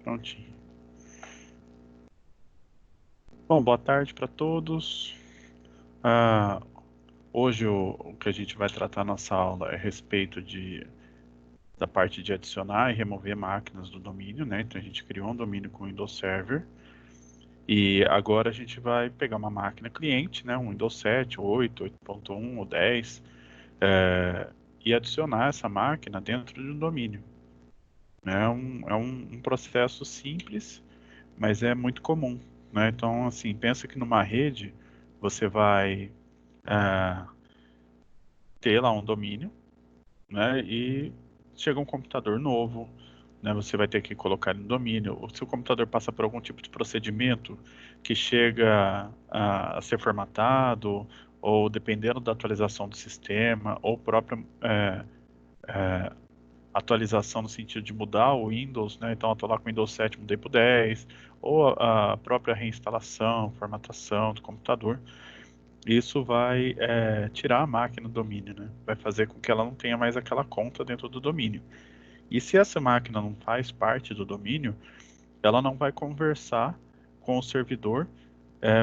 Prontinho. Bom, boa tarde para todos. Ah, hoje o que a gente vai tratar na nossa aula é a respeito da parte de adicionar e remover máquinas do domínio, né? Então a gente criou um domínio com o Windows Server e agora a gente vai pegar uma máquina cliente, né? Um Windows 7, 8, 8.1 ou 10 e adicionar essa máquina dentro de um domínio. É um processo simples, mas é muito comum, né? Então, assim, pensa que numa rede você vai ter lá um domínio, né? E chega um computador novo, né? Você vai ter que colocar no domínio. Ou se o computador passa por algum tipo de procedimento que chega a ser formatado, ou dependendo da atualização do sistema, ou própria atualização no sentido de mudar o Windows, né? Então, eu estou lá com o Windows 7, mudei para o 10, ou a própria reinstalação, formatação do computador. Isso vai tirar a máquina do domínio, né? Vai fazer com que ela não tenha mais aquela conta dentro do domínio. E se essa máquina não faz parte do domínio, ela não vai conversar com o servidor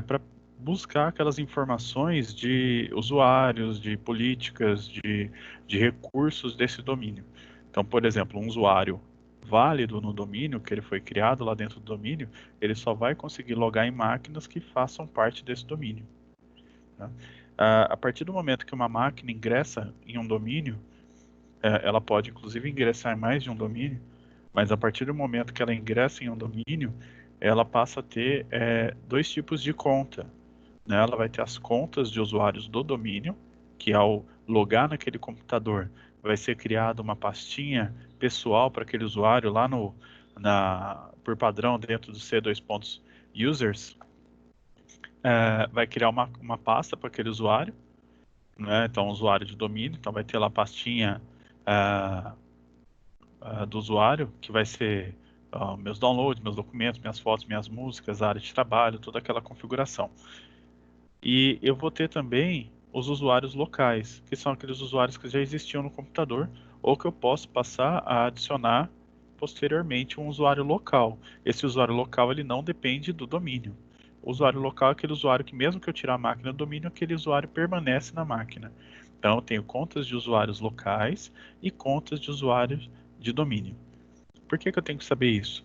para buscar aquelas informações de usuários, de políticas, de recursos desse domínio. Então, por exemplo, um usuário válido no domínio, que ele foi criado lá dentro do domínio, ele só vai conseguir logar em máquinas que façam parte desse domínio. Tá? A partir do momento que uma máquina ingressa em um domínio, ela pode inclusive ingressar em mais de um domínio, mas a partir do momento que ela ingressa em um domínio, ela passa a ter dois tipos de conta, né? Ela vai ter as contas de usuários do domínio, que ao logar naquele computador vai ser criada uma pastinha pessoal para aquele usuário lá por padrão dentro do C2 users, vai criar uma pasta para aquele usuário, né? Então, usuário de domínio, então vai ter lá a pastinha ah, do usuário, que vai ser meus downloads, meus documentos, minhas fotos, minhas músicas, área de trabalho, toda aquela configuração. E eu vou ter também os usuários locais, que são aqueles usuários que já existiam no computador, ou que eu posso passar a adicionar posteriormente um usuário local. Esse usuário local ele não depende do domínio. O usuário local é aquele usuário que, mesmo que eu tirar a máquina do domínio, aquele usuário permanece na máquina. Então, eu tenho contas de usuários locais e contas de usuários de domínio. Por que eu tenho que saber isso?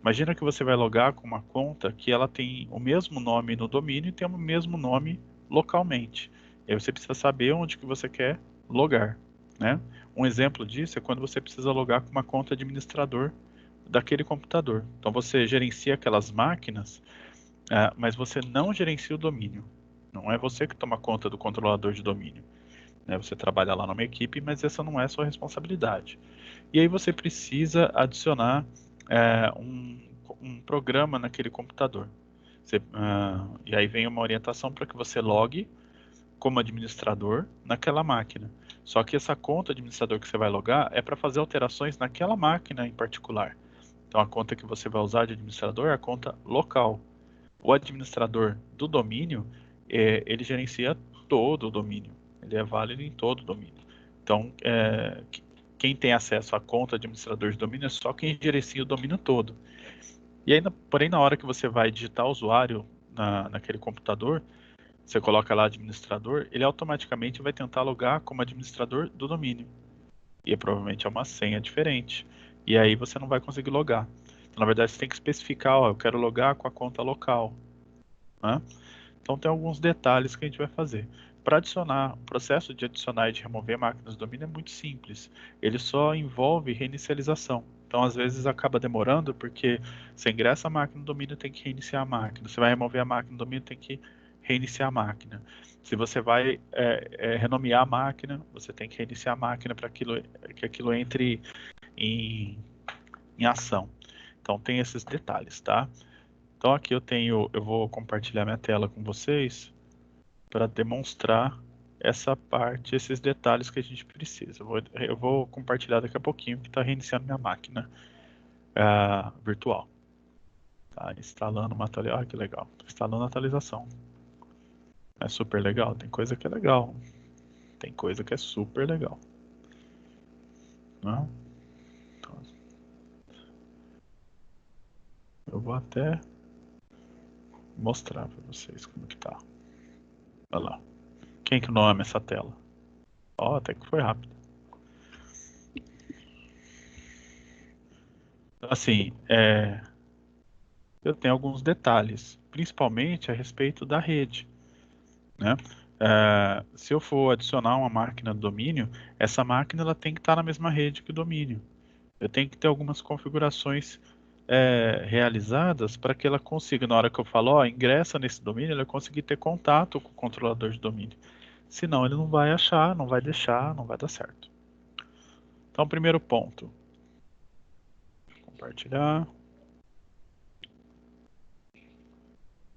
Imagina que você vai logar com uma conta que ela tem o mesmo nome no domínio e tem o mesmo nome localmente. E aí você precisa saber onde que você quer logar, né? Um exemplo disso é quando você precisa logar com uma conta administrador daquele computador. Então você gerencia aquelas máquinas, mas você não gerencia o domínio. Não é você que toma conta do controlador de domínio, né? Você trabalha lá numa equipe, mas essa não é a sua responsabilidade. E aí você precisa adicionar um programa naquele computador. E aí vem uma orientação para que você logue como administrador naquela máquina. Só que essa conta administrador que você vai logar é para fazer alterações naquela máquina em particular. Então a conta que você vai usar de administrador é a conta local. O administrador do domínio, ele gerencia todo o domínio. Ele é válido em todo o domínio. Então, quem tem acesso à conta administrador de domínio é só quem gerencia o domínio todo. E aí, porém, na hora que você vai digitar o usuário naquele computador, você coloca lá administrador, ele automaticamente vai tentar logar como administrador do domínio. E provavelmente é uma senha diferente. E aí você não vai conseguir logar. Então, na verdade, você tem que especificar, ó, eu quero logar com a conta local, né? Então tem alguns detalhes que a gente vai fazer. Para adicionar, o processo de adicionar e de remover máquinas do domínio é muito simples. Ele só envolve reinicialização. Então às vezes acaba demorando porque você ingressa a máquina no domínio, tem que reiniciar a máquina. Você vai remover a máquina do domínio, tem que reiniciar a máquina. Se você vai renomear a máquina, você tem que reiniciar a máquina para que aquilo entre em, em ação. Então tem esses detalhes, tá? Então aqui eu vou compartilhar minha tela com vocês para demonstrar essa parte, esses detalhes que a gente precisa. Eu vou compartilhar daqui a pouquinho que está reiniciando minha máquina virtual. Tá instalando uma atualização. Ah, que legal. Tá instalando a atualização. É super legal. Tem coisa que é legal. Tem coisa que é super legal. Né? Então, Eu vou até mostrar para vocês como que tá. Olha lá. Quem que nome essa tela? Ó, até que foi rápido. Assim, eu tenho alguns detalhes, principalmente a respeito da rede, né? Se eu for adicionar uma máquina do domínio, essa máquina ela tem que estar na mesma rede que o domínio. Eu tenho que ter algumas configurações realizadas para que ela consiga, na hora que eu falo, ó, ingressa nesse domínio, ela conseguir ter contato com o controlador de domínio. Senão ele não vai achar, não vai deixar, não vai dar certo. Então, primeiro ponto, compartilhar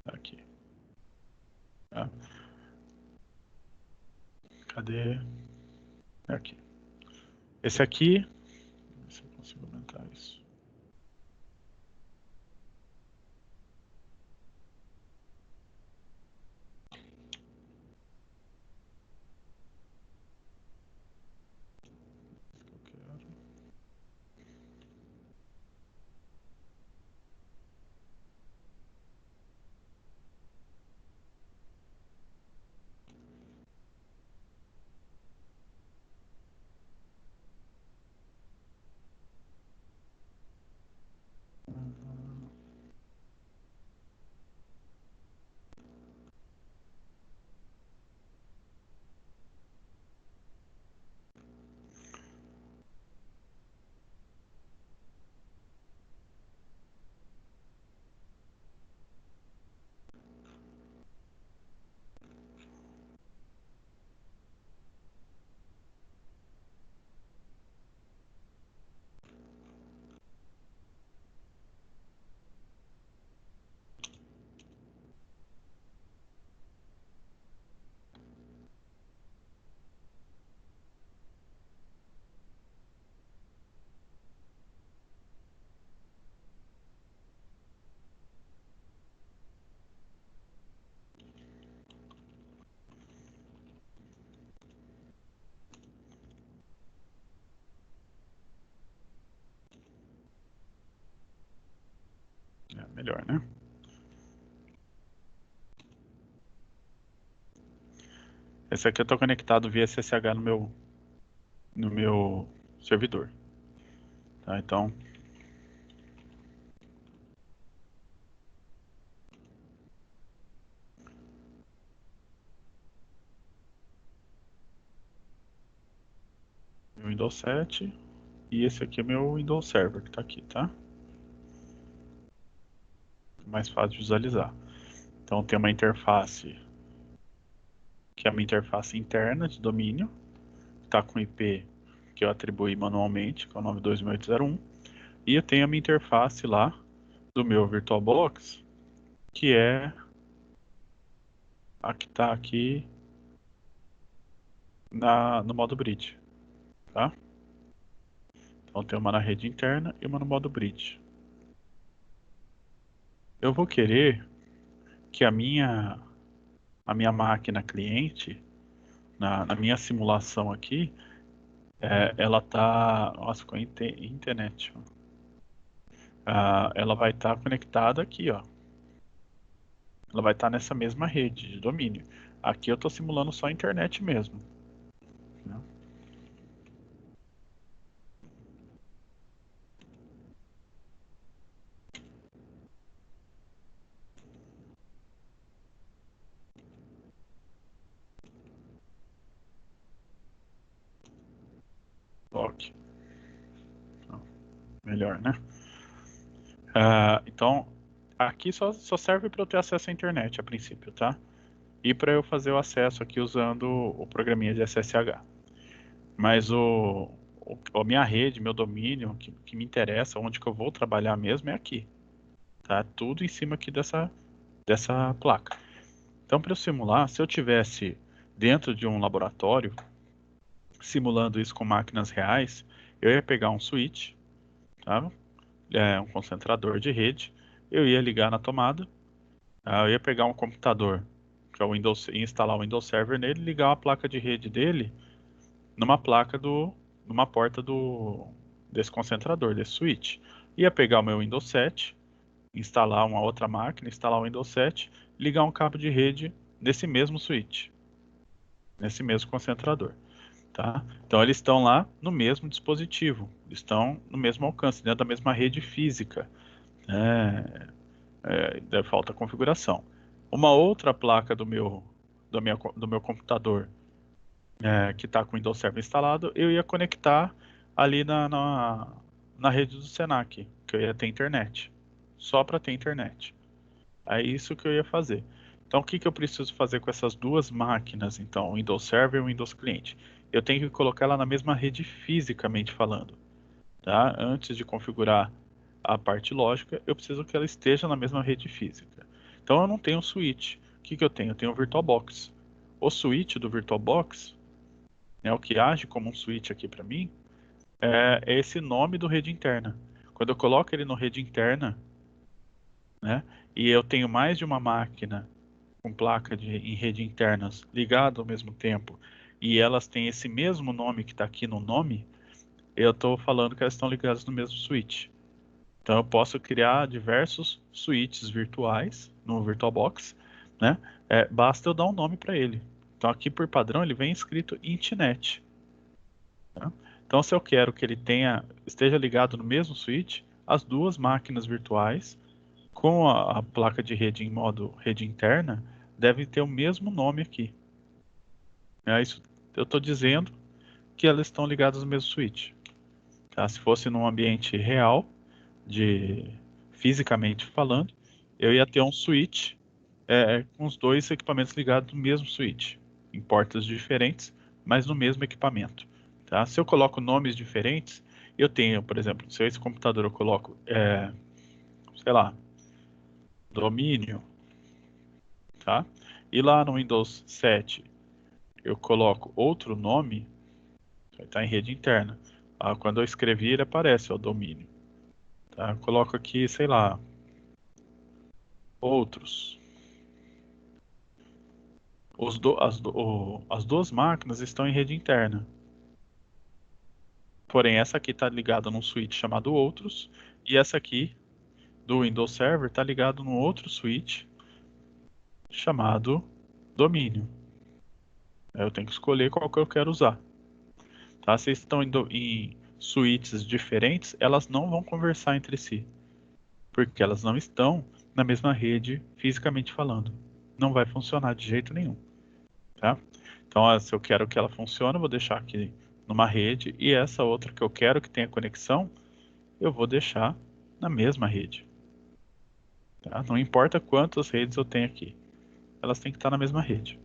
aqui. Tá? Cadê? Aqui. Esse aqui, se eu consigo aumentar isso. Que eu quero. Melhor, né? Esse aqui eu estou conectado via SSH no meu servidor. Tá? Então, meu Windows 7 e esse aqui é meu Windows Server que está aqui, tá? Mais fácil de visualizar. Então tem uma interface que é uma interface interna de domínio, está com IP que eu atribuí manualmente, que é o nome 2.801, e eu tenho a minha interface lá do meu VirtualBox, que é a que está aqui no modo bridge, tá? Então tem uma na rede interna e uma no modo bridge. Eu vou querer que a minha máquina cliente, na minha simulação aqui, ela tá. Nossa, ficou internet. Ela vai estar conectada aqui, ó. Ela vai estar nessa mesma rede de domínio. Aqui eu estou simulando só a internet mesmo, né? Ok, então, melhor, né? Então, aqui só serve para eu ter acesso à internet a princípio, tá? E para eu fazer o acesso aqui usando o programinha de SSH. Mas a minha rede, meu domínio, que me interessa, onde que eu vou trabalhar mesmo é aqui, tá? Tudo em cima aqui dessa placa. Então, para eu simular, se eu tivesse dentro de um laboratório, simulando isso com máquinas reais, eu ia pegar um switch, tá? Um concentrador de rede, eu ia ligar na tomada, eu ia pegar um computador, que é o Windows, e instalar o Windows Server nele, ligar a placa de rede dele numa placa numa porta desse concentrador, desse switch. Ia pegar o meu Windows 7, instalar uma outra máquina, instalar o Windows 7, ligar um cabo de rede nesse mesmo switch, nesse mesmo concentrador, tá? Então eles estão lá no mesmo dispositivo, estão no mesmo alcance, dentro da mesma rede física, né? Falta configuração. Uma outra placa do meu computador que está com o Windows Server instalado, eu ia conectar ali na rede do Senac, que eu ia ter internet, só para ter internet. É isso que eu ia fazer. Então, o que que eu preciso fazer com essas duas máquinas, então, o Windows Server e o Windows Cliente? Eu tenho que colocar ela na mesma rede fisicamente falando, tá? Antes de configurar a parte lógica, eu preciso que ela esteja na mesma rede física. Então, eu não tenho switch. O que que eu tenho? Eu tenho o VirtualBox. O switch do VirtualBox, o que age como um switch aqui para mim, é esse nome do rede interna. Quando eu coloco ele no rede interna, né, e eu tenho mais de uma máquina com placa em rede internas ligada ao mesmo tempo, e elas têm esse mesmo nome que está aqui no nome, eu estou falando que elas estão ligadas no mesmo switch. Então eu posso criar diversos switches virtuais no VirtualBox, né? Basta eu dar um nome para ele. Então aqui por padrão ele vem escrito Intnet. Tá? Então se eu quero que ele esteja ligado no mesmo switch, as duas máquinas virtuais com a placa de rede em modo rede interna devem ter o mesmo nome aqui. Isso eu estou dizendo que elas estão ligadas no mesmo switch. Tá? Se fosse num ambiente real, fisicamente falando, eu ia ter um switch com os dois equipamentos ligados no mesmo switch, em portas diferentes, mas no mesmo equipamento. Tá? Se eu coloco nomes diferentes, eu tenho, por exemplo, se esse computador eu coloco, sei lá, domínio, tá? E lá no Windows 7 eu coloco outro nome, vai estar em rede interna. Quando eu escrevi, ele aparece, o domínio. Tá? Eu coloco aqui, sei lá, outros. As duas máquinas estão em rede interna. Porém, essa aqui está ligada num switch chamado outros, e essa aqui do Windows Server está ligada num outro switch chamado domínio. Eu tenho que escolher qual que eu quero usar. Tá? Se estão em switches diferentes, elas não vão conversar entre si, porque elas não estão na mesma rede fisicamente falando. Não vai funcionar de jeito nenhum. Tá? Então, se eu quero que ela funcione, eu vou deixar aqui numa rede, e essa outra que eu quero que tenha conexão, eu vou deixar na mesma rede. Tá? Não importa quantas redes eu tenho aqui, elas têm que estar na mesma rede.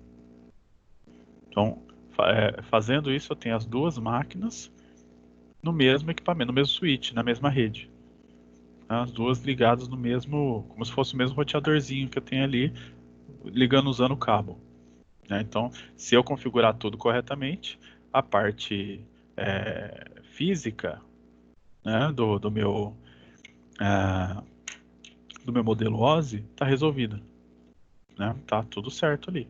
Então, fazendo isso, eu tenho as duas máquinas no mesmo equipamento, no mesmo switch, na mesma rede. Tá? As duas ligadas no mesmo, como se fosse o mesmo roteadorzinho que eu tenho ali, ligando usando o cabo. Né? Então, se eu configurar tudo corretamente, a parte física, né, é, do meu modelo OSI está resolvida. Né? Tá tudo certo ali.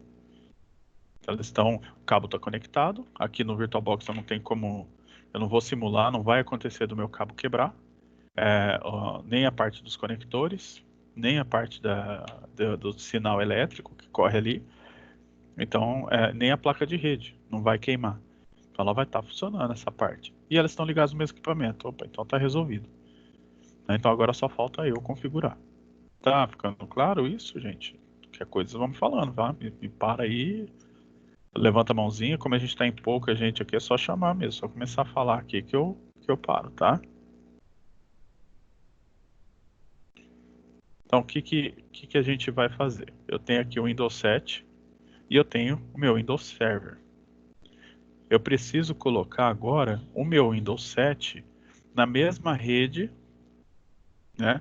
Então, o cabo está conectado. Aqui no VirtualBox eu não tenho como, eu não vou simular, não vai acontecer do meu cabo quebrar. Nem a parte dos conectores, nem a parte do sinal elétrico que corre ali. Então, nem a placa de rede, não vai queimar. Então ela vai estar funcionando essa parte. E elas estão ligadas no mesmo equipamento. Opa, então está resolvido. Então agora só falta eu configurar. Tá ficando claro isso, gente? Qualquer coisa vamos falando, tá? Me para aí, levanta a mãozinha. Como a gente está em pouca gente aqui, é só chamar mesmo, só começar a falar aqui que eu paro, tá? Então o que a gente vai fazer? Eu tenho aqui o Windows 7 e eu tenho o meu Windows Server. Eu preciso colocar agora o meu Windows 7 na mesma rede, né?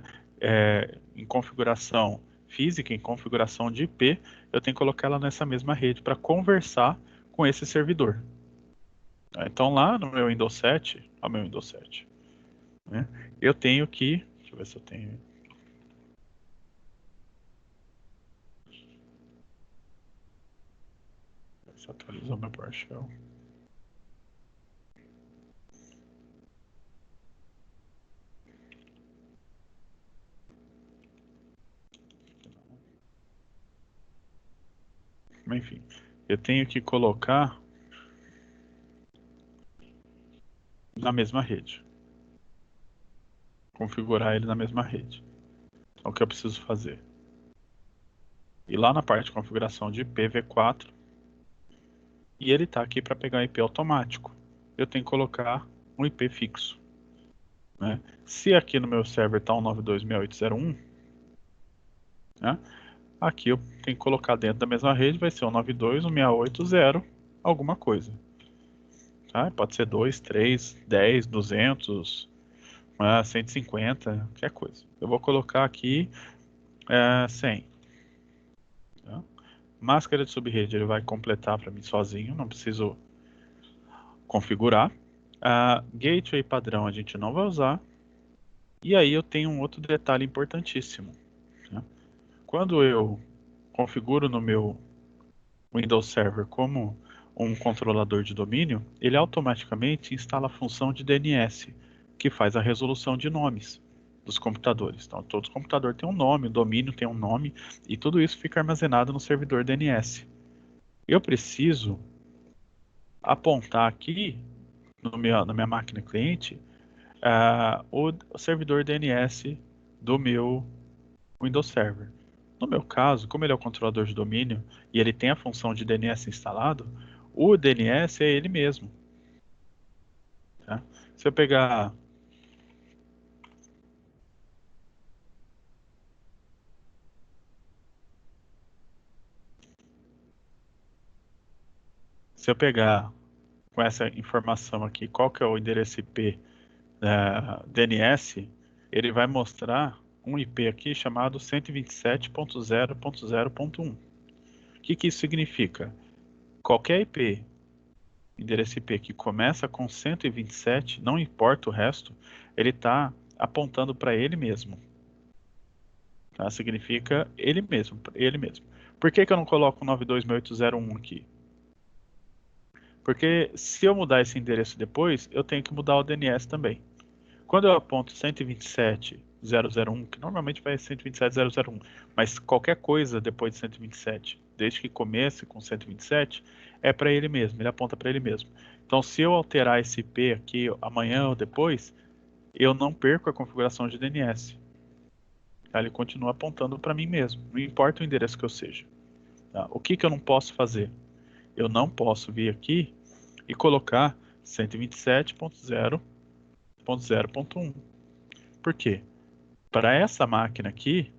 Em configuração física, em configuração de IP, eu tenho que colocar ela nessa mesma rede para conversar com esse servidor. Tá? Então lá no meu Windows 7, ao meu Windows 7, né? Eu tenho que, deixa eu ver se eu tenho, se atualizou meu PowerShell. Enfim, eu tenho que colocar na mesma rede. Configurar ele na mesma rede. Então, o que eu preciso fazer? Ir lá na parte de configuração de IPv4 e ele está aqui para pegar um IP automático. Eu tenho que colocar um IP fixo, né? Se aqui no meu server está um 92.6801, né? Aqui eu tenho que colocar dentro da mesma rede, vai ser um 92.168.0 alguma coisa. Tá? Pode ser 2, 3, 10, 200, 150, qualquer coisa. Eu vou colocar aqui 100. Tá? Máscara de subrede ele vai completar para mim sozinho, não preciso configurar. Gateway padrão a gente não vai usar. E aí eu tenho um outro detalhe importantíssimo, né? Quando eu configuro no meu Windows Server como um controlador de domínio, ele automaticamente instala a função de DNS, que faz a resolução de nomes dos computadores. Então, todo computador tem um nome, o domínio tem um nome, e tudo isso fica armazenado no servidor DNS. Eu preciso apontar aqui na minha máquina cliente o servidor DNS do meu Windows Server. No meu caso, como ele é o controlador de domínio e ele tem a função de DNS instalado, o DNS é ele mesmo. Tá? Se eu pegar se eu pegar com essa informação aqui, qual que é o endereço IP DNS, ele vai mostrar um IP aqui chamado 127.0.0.1. O que isso significa? Qualquer IP, endereço IP que começa com 127, não importa o resto, ele está apontando para ele mesmo. Tá? Significa ele mesmo, ele mesmo. Por que eu não coloco 92.6801 aqui? Porque se eu mudar esse endereço depois, eu tenho que mudar o DNS também. Quando eu aponto 127.001, que normalmente vai 127.001, mas qualquer coisa depois de 127, desde que comece com 127, é para ele mesmo, ele aponta para ele mesmo. Então, se eu alterar esse IP aqui amanhã ou depois, eu não perco a configuração de DNS. Tá? Ele continua apontando para mim mesmo, não importa o endereço que eu seja. Tá? O que eu não posso fazer? Eu não posso vir aqui e colocar 127.0.0.1. Por quê? Para essa máquina aqui,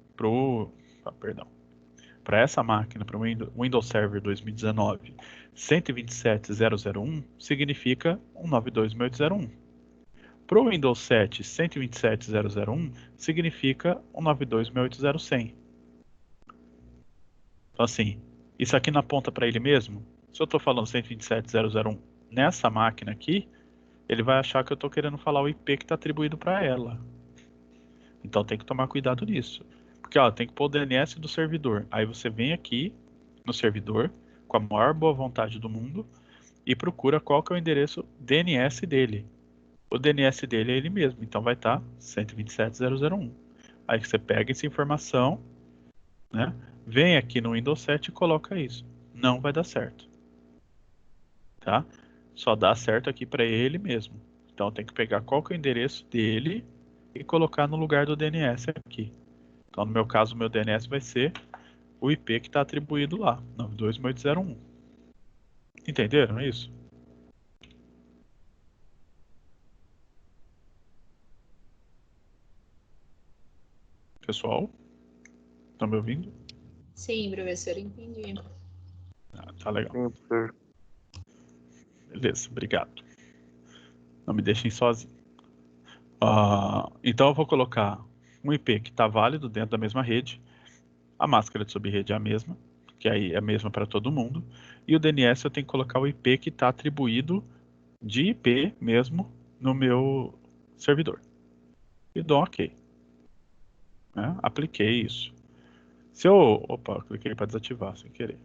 para essa máquina, para o Windows Server 2019, 127.0.0.1 significa 192.168.0.1. Para o Windows 7, 127.0.0.1 significa 192.168.100. Então, assim, isso aqui na ponta para ele mesmo, se eu estou falando 127.0.0.1 nessa máquina aqui, ele vai achar que eu estou querendo falar o IP que está atribuído para ela. Então tem que tomar cuidado nisso. Porque ó, tem que pôr o DNS do servidor. Aí você vem aqui no servidor, com a maior boa vontade do mundo, e procura qual que é o endereço DNS dele. O DNS dele é ele mesmo, então vai estar 127.0.0.1. Aí você pega essa informação, né? Vem aqui no Windows 7 e coloca isso. Não vai dar certo, tá? Só dá certo aqui para ele mesmo. Então tem que pegar qual que é o endereço dele e colocar no lugar do DNS aqui. Então no meu caso, o meu DNS vai ser o IP que está atribuído lá, 92.801. Entenderam isso? Pessoal, estão me ouvindo? Sim, professor, entendi. Tá legal. Sim, professor. Beleza, obrigado. Não me deixem sozinho. Então eu vou colocar um IP que está válido dentro da mesma rede. A máscara de subrede é a mesma, que aí é a mesma para todo mundo. E o DNS eu tenho que colocar o IP que está atribuído de IP mesmo no meu servidor. E dou OK. Né? Apliquei isso. Se eu... Opa, cliquei para desativar sem querer.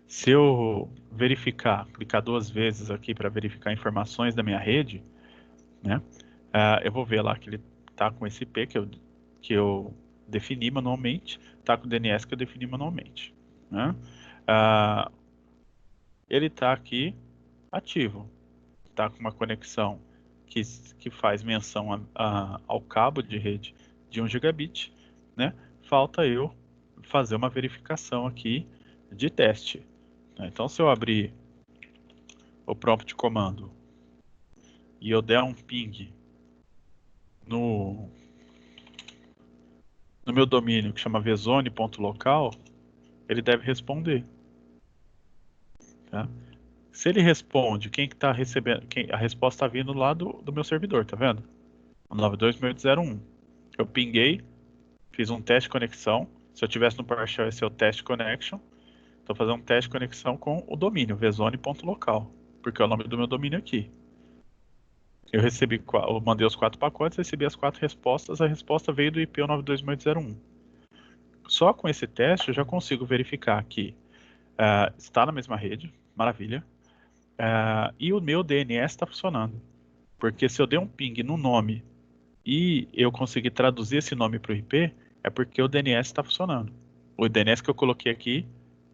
Se eu verificar, clicar duas vezes aqui para verificar informações da minha rede, né? Eu vou ver lá que ele está com esse IP que eu defini manualmente, está com o DNS que eu defini manualmente. Né? Ele está aqui ativo, está com uma conexão que faz menção ao cabo de rede de 1 gigabit, né? Falta eu fazer uma verificação aqui de teste. Então, se eu abrir o prompt de comando e eu der um ping no meu domínio, que chama vzone.local, ele deve responder. Tá? Se ele responde, quem que está recebendo, a resposta está vindo lá do meu servidor, tá vendo? O 92.801. Eu pinguei, fiz um teste de conexão. Se eu tivesse no PowerShell, esse é o test connection. Estou fazendo um teste de conexão com o domínio, vzone.local, porque é o nome do meu domínio aqui. Eu mandei os 4 pacotes, recebi as 4 respostas, a resposta veio do IP 92.801. Só com esse teste eu já consigo verificar que está na mesma rede, maravilha, e o meu DNS está funcionando. Porque se eu der um ping no nome e eu conseguir traduzir esse nome para o IP, é porque o DNS está funcionando. O DNS que eu coloquei aqui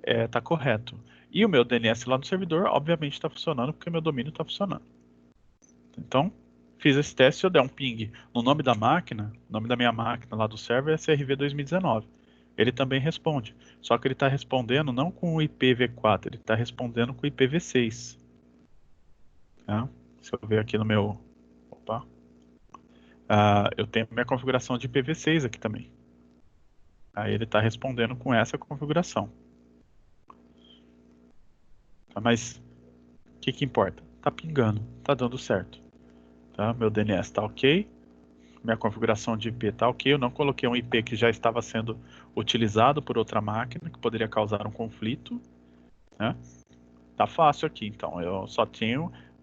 está correto. E o meu DNS lá no servidor, obviamente, está funcionando, porque o meu domínio está funcionando. Então, fiz esse teste. Se eu der um ping no nome da máquina, o nome da minha máquina lá do server é CRV 2019. Ele também responde. Só que ele está respondendo não com o IPv4, ele está respondendo com o IPv6. Tá? Se eu ver aqui no meu... Opa. Eu tenho minha configuração de IPv6 aqui também. Aí ele está respondendo com essa configuração. Tá? Mas o que importa? Está pingando, está dando certo. Tá? Meu DNS está ok. Minha configuração de IP está ok. Eu não coloquei um IP que já estava sendo utilizado por outra máquina, que poderia causar um conflito. Né? Tá fácil aqui, então.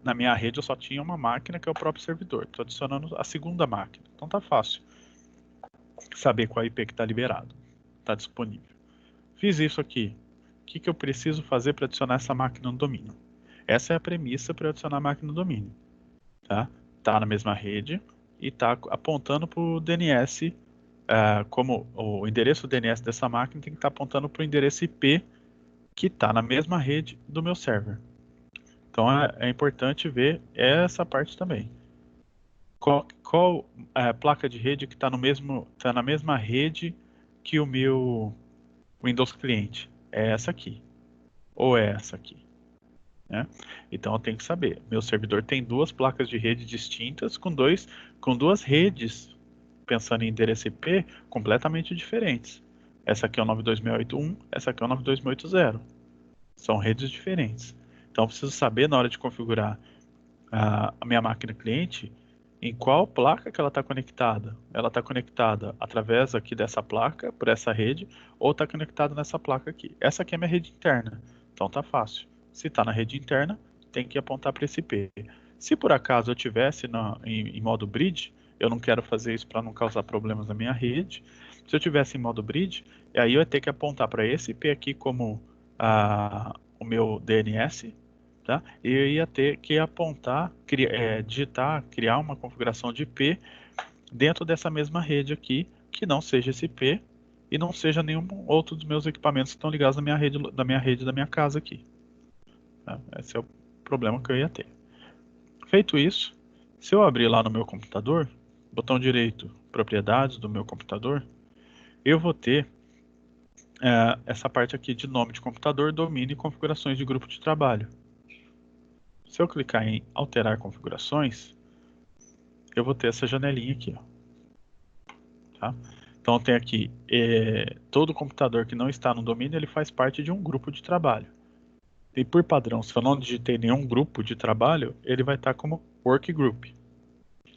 Na minha rede eu só tinha uma máquina que é o próprio servidor. Estou adicionando a segunda máquina. Então tá fácil saber qual IP que está liberado, está disponível. Fiz isso aqui. O que eu preciso fazer para adicionar essa máquina no domínio? Essa é a premissa para adicionar a máquina no domínio. Tá na mesma rede e está apontando para o DNS, como o endereço do DNS dessa máquina tem que estar apontando para o endereço IP que está na mesma rede do meu server. Então é importante ver essa parte também. Qual placa de rede que está na mesma rede que o meu Windows cliente? É essa aqui, ou é essa aqui. Né? Então eu tenho que saber. Meu servidor tem 2 placas de rede distintas com 2 redes, pensando em endereço IP, completamente diferentes. Essa aqui é o 92.681, essa aqui é o 92.680. São redes diferentes. Então eu preciso saber na hora de configurar a minha máquina cliente em qual placa que ela está conectada. Ela está conectada através aqui dessa placa, por essa rede, ou está conectada nessa placa aqui. Essa aqui é minha rede interna, então tá fácil. Se está na rede interna, tem que apontar para esse IP. Se por acaso eu tivesse em modo bridge, eu não quero fazer isso para não causar problemas na minha rede. Se eu tivesse em modo bridge, aí eu ia ter que apontar para esse IP aqui como o meu DNS, tá? E eu ia ter que apontar, digitar, criar uma configuração de IP dentro dessa mesma rede aqui, que não seja esse IP e não seja nenhum outro dos meus equipamentos que estão ligados na minha rede da minha casa aqui. Tá? Esse é o problema que eu ia ter. Feito isso, se eu abrir lá no meu computador, botão direito, propriedades do meu computador, eu vou ter essa parte aqui de nome de computador, domínio e configurações de grupo de trabalho. Se eu clicar em alterar configurações, eu vou ter essa janelinha aqui. Ó. Tá? Então tem aqui, todo computador que não está no domínio, ele faz parte de um grupo de trabalho. E por padrão, se eu não digitei nenhum grupo de trabalho, ele vai estar como Workgroup.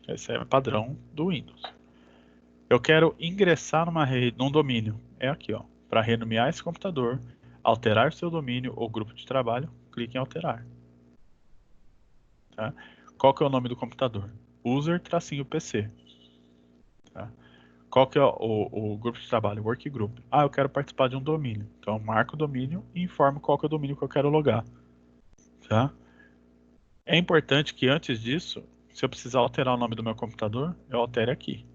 Esse é o padrão do Windows. Eu quero ingressar num domínio. É aqui, ó. Para renomear esse computador, alterar seu domínio ou grupo de trabalho, clique em alterar. Tá? Qual que é o nome do computador? User-PC. Tá? Qual que é o grupo de trabalho? Workgroup. Eu quero participar de um domínio. Então, eu marco o domínio e informo qual que é o domínio que eu quero logar. Tá? É importante que antes disso, se eu precisar alterar o nome do meu computador, eu altere aqui.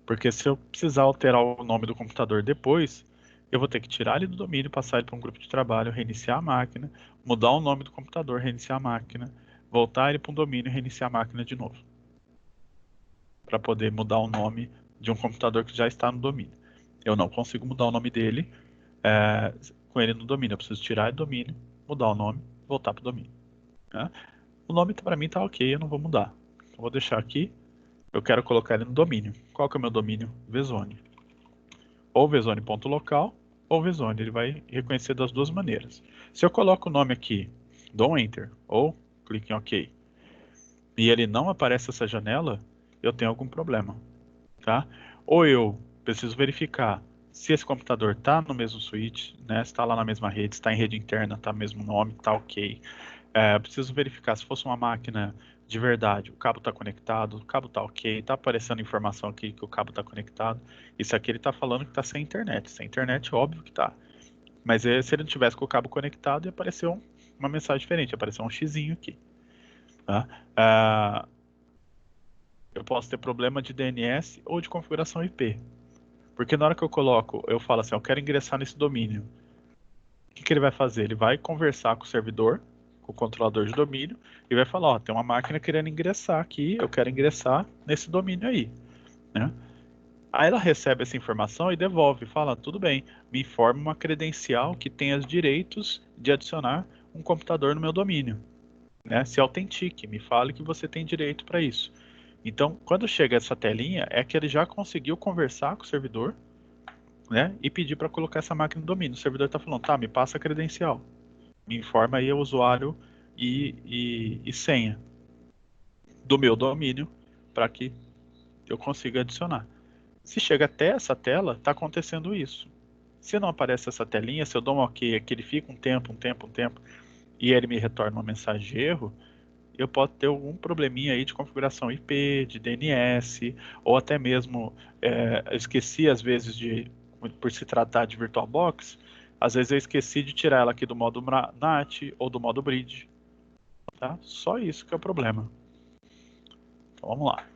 Porque se eu precisar alterar o nome do computador depois, eu vou ter que tirar ele do domínio, passar ele para um grupo de trabalho, reiniciar a máquina, mudar o nome do computador, reiniciar a máquina, voltar ele para um domínio e reiniciar a máquina de novo, para poder mudar o nome de um computador que já está no domínio. Eu não consigo mudar o nome dele com ele no domínio. Eu preciso tirar ele do domínio, mudar o nome, voltar para o domínio. Né? O nome para mim está ok, eu não vou mudar. Eu vou deixar aqui. Eu quero colocar ele no domínio. Qual que é o meu domínio? Vzone. Ou vzone.local ou vzone. Ele vai reconhecer das duas maneiras. Se eu coloco o nome aqui, dou um Enter ou clique em OK, e ele não aparece essa janela, eu tenho algum problema. Tá? Ou eu preciso verificar se esse computador está no mesmo switch, né? Está lá na mesma rede, está em rede interna, está no mesmo nome, está ok. Eu preciso verificar se fosse uma máquina de verdade, o cabo está conectado, o cabo está ok, está aparecendo informação aqui que o cabo está conectado. Isso aqui ele está falando que está sem internet. Sem internet, óbvio que está. Mas se ele não tivesse com o cabo conectado, ia aparecer uma mensagem diferente, ia aparecer um xizinho aqui. Tá? Eu posso ter problema de DNS ou de configuração IP. Porque na hora que eu falo assim, eu quero ingressar nesse domínio. O que ele vai fazer? Ele vai conversar com o servidor, com o controlador de domínio, e vai falar, ó, tem uma máquina querendo ingressar aqui, eu quero ingressar nesse domínio aí. Né? Aí ela recebe essa informação e devolve, fala, tudo bem, me informe uma credencial que tenha os direitos de adicionar um computador no meu domínio. Né? Se autentique, me fale que você tem direito para isso. Então, quando chega essa telinha, é que ele já conseguiu conversar com o servidor, né, e pedir para colocar essa máquina no domínio. O servidor está falando, tá, me passa a credencial, me informa aí o usuário e senha do meu domínio para que eu consiga adicionar. Se chega até essa tela, está acontecendo isso. Se não aparece essa telinha, se eu dou um OK aqui, ele fica um tempo, e ele me retorna uma mensagem de erro, eu posso ter algum probleminha aí de configuração IP, de DNS, ou até mesmo, eu esqueci às vezes por se tratar de VirtualBox, às vezes eu esqueci de tirar ela aqui do modo NAT ou do modo Bridge. Tá? Só isso que é o problema. Então vamos lá.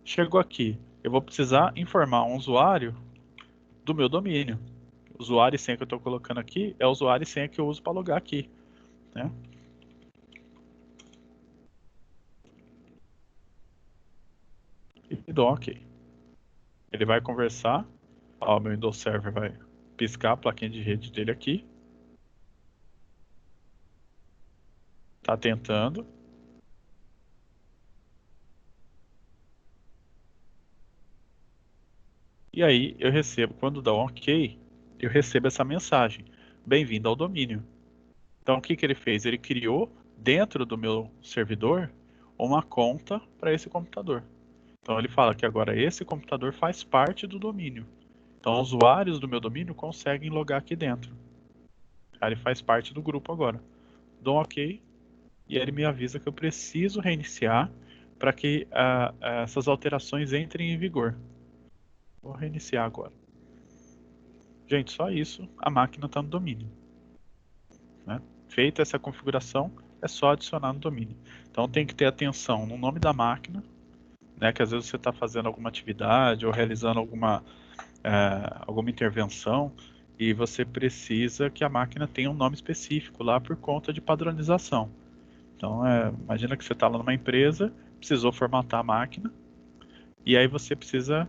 Chegou aqui, eu vou precisar informar um usuário do meu domínio. O usuário e senha que eu estou colocando aqui é o usuário e senha que eu uso para logar aqui. Né? E dou OK. Ele vai conversar. Ó, meu Windows Server vai piscar a plaquinha de rede dele aqui. Tá tentando. E aí eu recebo, quando dá um OK, eu recebo essa mensagem. Bem-vindo ao domínio. Então o que ele fez? Ele criou dentro do meu servidor uma conta para esse computador. Então ele fala que agora esse computador faz parte do domínio. Então usuários do meu domínio conseguem logar aqui dentro. Ele faz parte do grupo agora. Dou um OK e ele me avisa que eu preciso reiniciar para que essas alterações entrem em vigor. Vou reiniciar agora. Gente, só isso, a máquina está no domínio. Né? Feita essa configuração, é só adicionar no domínio. Então tem que ter atenção no nome da máquina, né, que às vezes você está fazendo alguma atividade ou realizando alguma intervenção e você precisa que a máquina tenha um nome específico lá por conta de padronização. Então, imagina que você está lá numa empresa, precisou formatar a máquina, e aí você precisa,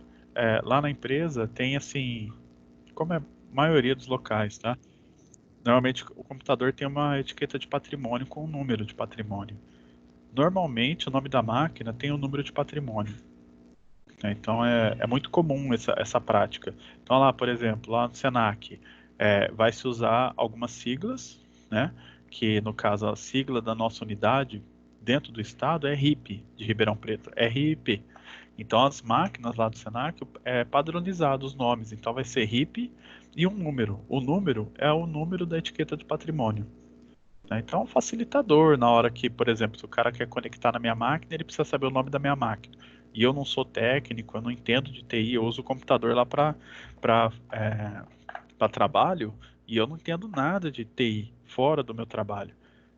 lá na empresa tem assim, como é a maioria dos locais, tá? Normalmente o computador tem uma etiqueta de patrimônio com um número de patrimônio. Normalmente o nome da máquina tem um número de patrimônio. Né? Então é muito comum essa prática. Então lá, por exemplo, lá no Senac, vai se usar algumas siglas, né? Que no caso a sigla da nossa unidade dentro do estado é RIP, de Ribeirão Preto, RIP. Então as máquinas lá do Senac é padronizado os nomes, então vai ser RIP e um número. O número é o número da etiqueta de patrimônio. Né? Então é um facilitador na hora que, por exemplo, se o cara quer conectar na minha máquina, ele precisa saber o nome da minha máquina. E eu não sou técnico, eu não entendo de TI, eu uso o computador lá para trabalho e eu não entendo nada de TI fora do meu trabalho.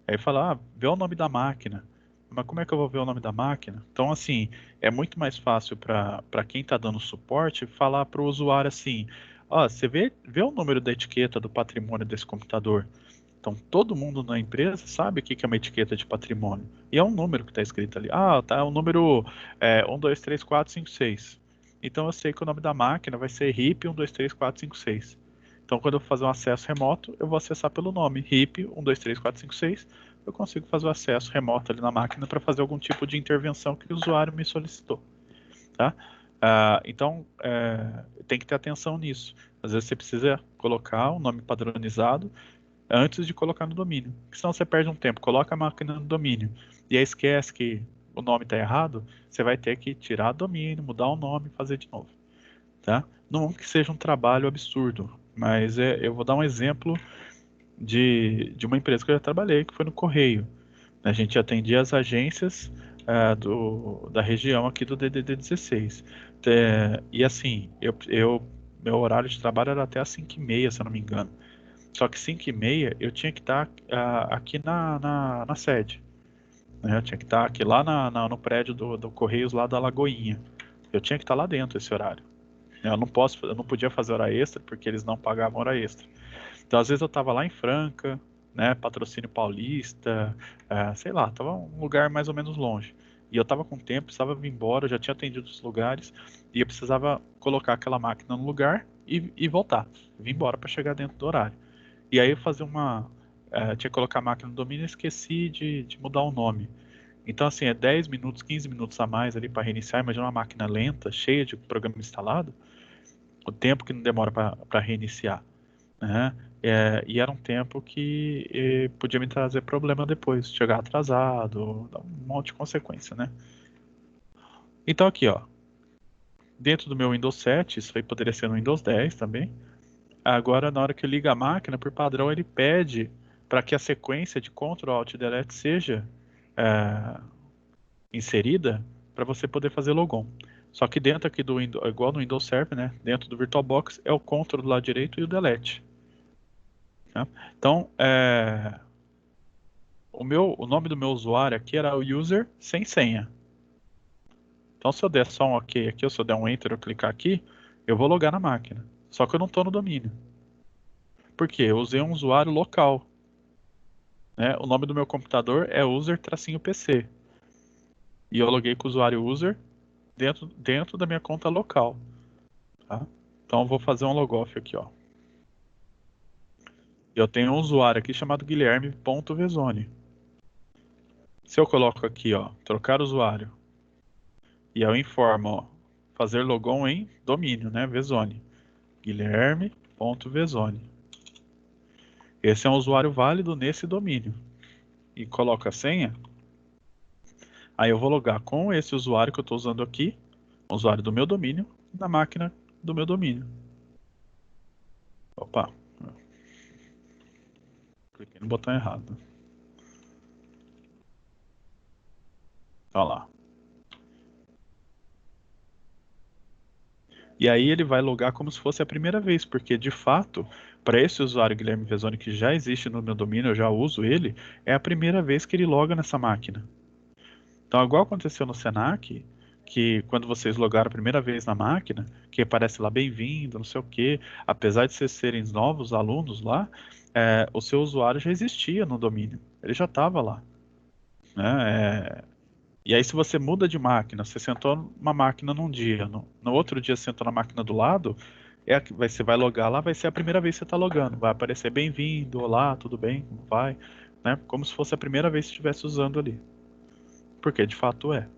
Aí fala, vê o nome da máquina. Mas como é que eu vou ver o nome da máquina? Então, assim, é muito mais fácil para quem está dando suporte falar para o usuário assim, Ó, você vê o número da etiqueta do patrimônio desse computador. Então, todo mundo na empresa sabe o que que é uma etiqueta de patrimônio. E é um número que está escrito ali. Ah, tá, o número 1, 2, 3, 4, 5, 6. Então, eu sei que o nome da máquina vai ser RIP 1, 2, 3, 4, 5, 6. Então, quando eu for fazer um acesso remoto, eu vou acessar pelo nome RIP 1, 2, 3, 4, 5, 6. Eu consigo fazer o acesso remoto ali na máquina para fazer algum tipo de intervenção que o usuário me solicitou. Tá? Então, tem que ter atenção nisso. Às vezes você precisa colocar um nome padronizado antes de colocar no domínio. Porque senão você perde um tempo. Coloca a máquina no domínio e aí esquece que o nome está errado, você vai ter que tirar o domínio, mudar o nome e fazer de novo. Tá? Não que seja um trabalho absurdo, mas eu vou dar um exemplo de uma empresa que eu já trabalhei, que foi no Correio. A gente atendia as agências da região aqui do DDD 16. E assim, meu horário de trabalho era até às 5h30, se eu não me engano. Só que 5h30 eu tinha que estar aqui na sede. Né? Eu tinha que estar aqui lá no prédio do Correios lá da Lagoinha. Eu tinha que estar lá dentro esse horário. Eu não podia fazer hora extra porque eles não pagavam hora extra. Então, às vezes eu estava lá em Franca, né, Patrocínio Paulista, sei lá, estava um lugar mais ou menos longe. E eu estava com tempo, precisava vir embora, eu já tinha atendido os lugares, e eu precisava colocar aquela máquina no lugar e voltar, vir embora para chegar dentro do horário. E aí eu fazer tinha que colocar a máquina no domínio e esqueci de mudar o nome. Então, assim, é 10 minutos, 15 minutos a mais ali para reiniciar. Imagina uma máquina lenta, cheia de programa instalado, o tempo que não demora para reiniciar, né? E era um tempo que podia me trazer problema depois, chegar atrasado, dar um monte de consequência, né? Então aqui, ó, dentro do meu Windows 7, isso aí poderia ser no Windows 10 também. Agora, na hora que eu ligo a máquina, por padrão, ele pede para que a sequência de Ctrl Alt Delete seja é, inserida para você poder fazer logon. Só que dentro aqui do Windows, igual no Windows Server, né? Dentro do VirtualBox é o Ctrl do lado direito e o Delete. Tá? Então, o nome do meu usuário aqui era o user sem senha. Então, se eu der só um OK aqui, ou se eu der um Enter ou clicar aqui, eu vou logar na máquina. Só que eu não estou no domínio. Por quê? Eu usei um usuário local. Né? O nome do meu computador é user-pc. E eu loguei com o usuário user dentro da minha conta local. Tá? Então, eu vou fazer um logoff aqui, ó. Eu tenho um usuário aqui chamado guilherme.vesoni. Se eu coloco aqui, ó, trocar usuário, e eu informo, ó, fazer logon em domínio, né? Vesoni. Guilherme.vesoni. Esse é um usuário válido nesse domínio. E coloco a senha. Aí eu vou logar com esse usuário que eu estou usando aqui, o usuário do meu domínio, na máquina do meu domínio. Opa, cliquei no botão errado. Olha lá. E aí ele vai logar como se fosse a primeira vez, porque de fato, para esse usuário Guilherme Vesoni que já existe no meu domínio, eu já uso ele, é a primeira vez que ele loga nessa máquina. Então, igual aconteceu no Senac, que quando vocês logaram a primeira vez na máquina, que aparece lá bem-vindo, não sei o quê, apesar de vocês serem novos alunos lá, o seu usuário já existia no domínio, ele já estava lá, né? E aí, se você muda de máquina, você sentou numa máquina num dia, no outro dia você sentou na máquina do lado, você vai logar lá, vai ser a primeira vez que você está logando, vai aparecer bem-vindo, olá, tudo bem, como vai, né? Como se fosse a primeira vez que estivesse usando ali, porque de fato é.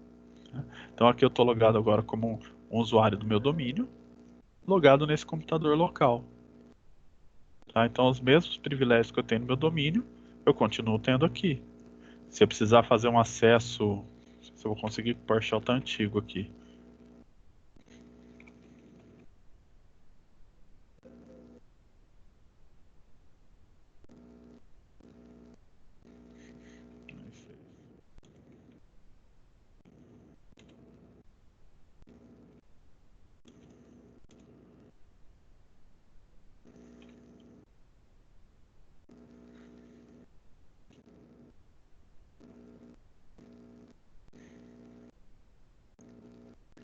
Né? Então aqui eu estou logado agora como um usuário do meu domínio, logado nesse computador local. Tá? Então os mesmos privilégios que eu tenho no meu domínio, eu continuo tendo aqui. Se eu precisar fazer um acesso, se eu vou conseguir, o PowerShell tá antigo aqui.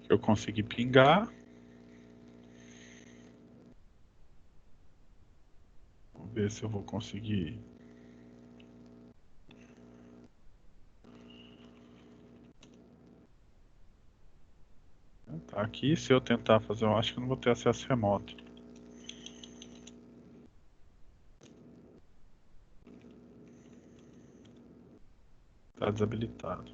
Eu consegui pingar. ver se eu vou conseguir. Tá aqui, se eu tentar fazer, eu acho que eu não vou ter acesso remoto. Tá desabilitado.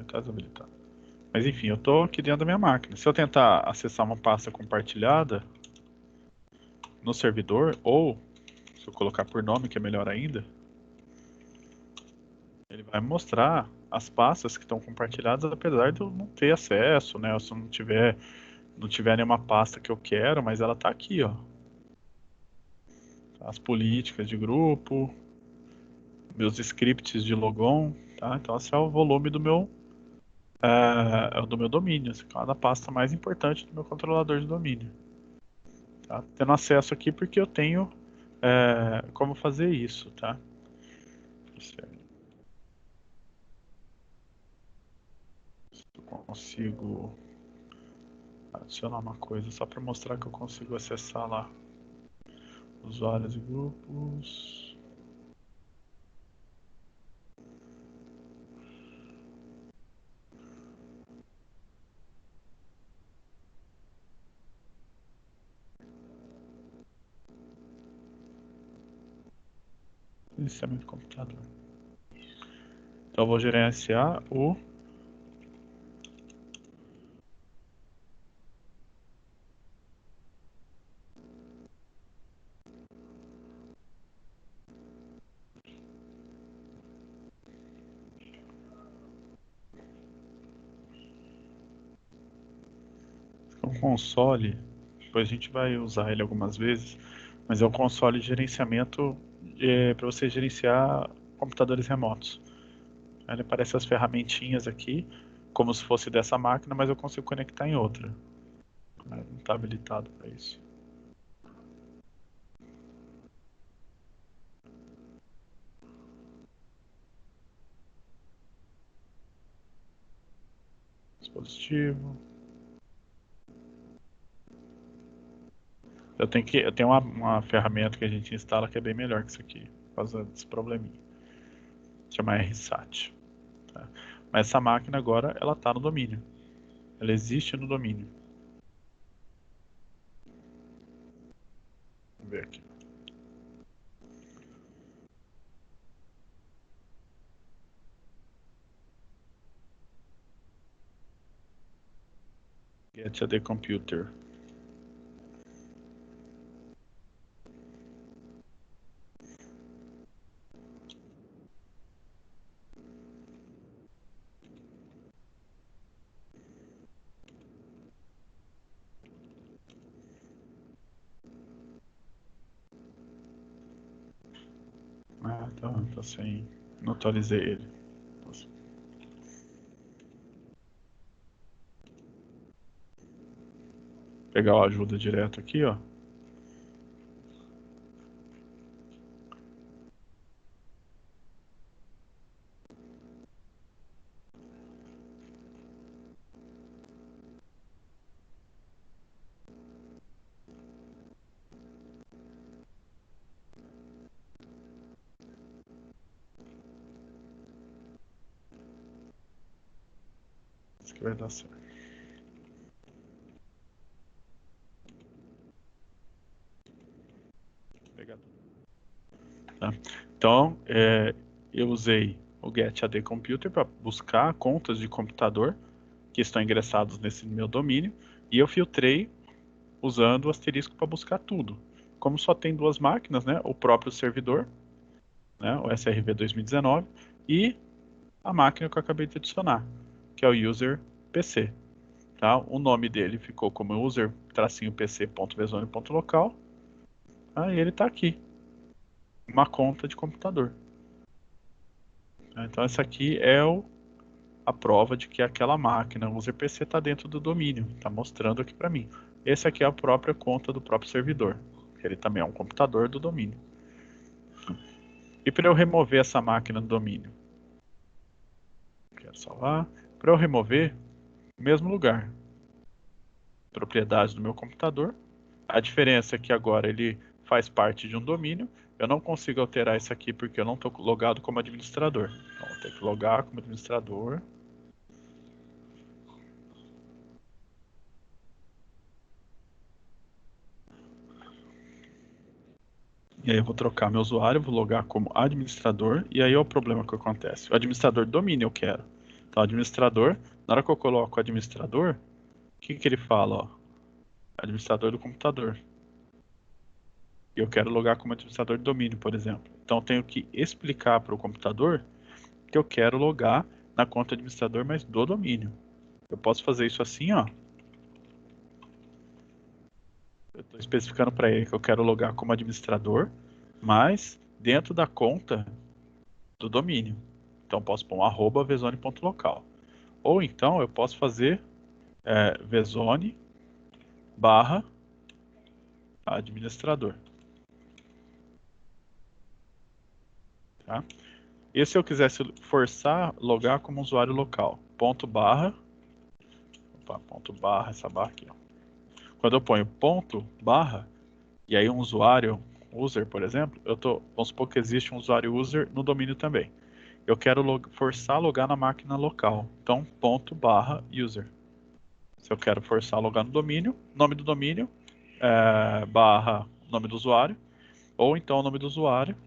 Tá desabilitado. Mas enfim, eu tô aqui dentro da minha máquina. Se eu tentar acessar uma pasta compartilhada no servidor, ou se eu colocar por nome, que é melhor ainda, ele vai mostrar as pastas que estão compartilhadas, apesar de eu não ter acesso, né? Se eu não tiver nenhuma pasta que eu quero, mas ela tá aqui, ó. As políticas de grupo, meus scripts de logon, tá? Então esse é o volume do meu domínio, essa é a pasta mais importante do meu controlador de domínio. Tá? Tendo acesso aqui porque eu tenho como fazer isso, tá? Eu consigo adicionar uma coisa só para mostrar que eu consigo acessar lá usuários e grupos. Iniciamento do computador. Então eu vou gerenciar o console. Depois a gente vai usar ele algumas vezes, mas é um console de gerenciamento para você gerenciar computadores remotos. Ele aparece as ferramentinhas aqui, como se fosse dessa máquina, mas eu consigo conectar em outra. Não está habilitado para isso. Dispositivo. Eu tenho uma ferramenta que a gente instala que é bem melhor que isso aqui, por causa desse probleminha. Chama RSAT. Tá? Mas essa máquina agora, ela está no domínio. Ela existe no domínio. Vamos ver aqui. Get a the computer. Ah, tá sem. Não atualizei ele. Nossa. Pegar a ajuda direto aqui, ó. Isso que vai dar certo. Obrigado. Tá? Então, eu usei o Get AD Computer para buscar contas de computador que estão ingressados nesse meu domínio e eu filtrei usando o asterisco para buscar tudo. Como só tem duas máquinas, né, o próprio servidor, né, o SRV 2019, e a máquina que eu acabei de adicionar, que é o user PC. Tá? O nome dele ficou como user-pc.vezone.local. E ele está aqui, uma conta de computador. Então essa aqui é a prova de que aquela máquina, o user PC, está dentro do domínio, está mostrando aqui para mim. Esse aqui é a própria conta do próprio servidor, que ele também é um computador do domínio. E para eu remover essa máquina do domínio, quero salvar. Para eu remover, Mesmo lugar. Propriedades do meu computador. A diferença é que agora ele faz parte de um domínio. Eu não consigo alterar isso aqui porque eu não estou logado como administrador. Então, vou ter que logar como administrador. E aí eu vou trocar meu usuário, vou logar como administrador. E aí é o problema que acontece. O administrador domínio eu quero. Então, administrador, na hora que eu coloco administrador, o que que ele fala? Ó? Administrador do computador. E eu quero logar como administrador de domínio, por exemplo. Então, eu tenho que explicar para o computador que eu quero logar na conta administrador, mas do domínio. Eu posso fazer isso assim, ó. Eu estou especificando para ele que eu quero logar como administrador, mas dentro da conta do domínio. Então, eu posso pôr um @vzone.local. Ou então, eu posso fazer vzone barra administrador. Tá? E se eu quisesse forçar logar como usuário local? Ponto barra, essa barra aqui, ó. Quando eu ponho ponto barra, e aí um usuário, user, por exemplo, vamos supor que existe um usuário user no domínio também. Eu quero forçar a logar na máquina local. Então, ponto barra user. Se eu quero forçar a logar no domínio, nome do domínio, barra nome do usuário, ou então o nome do usuário,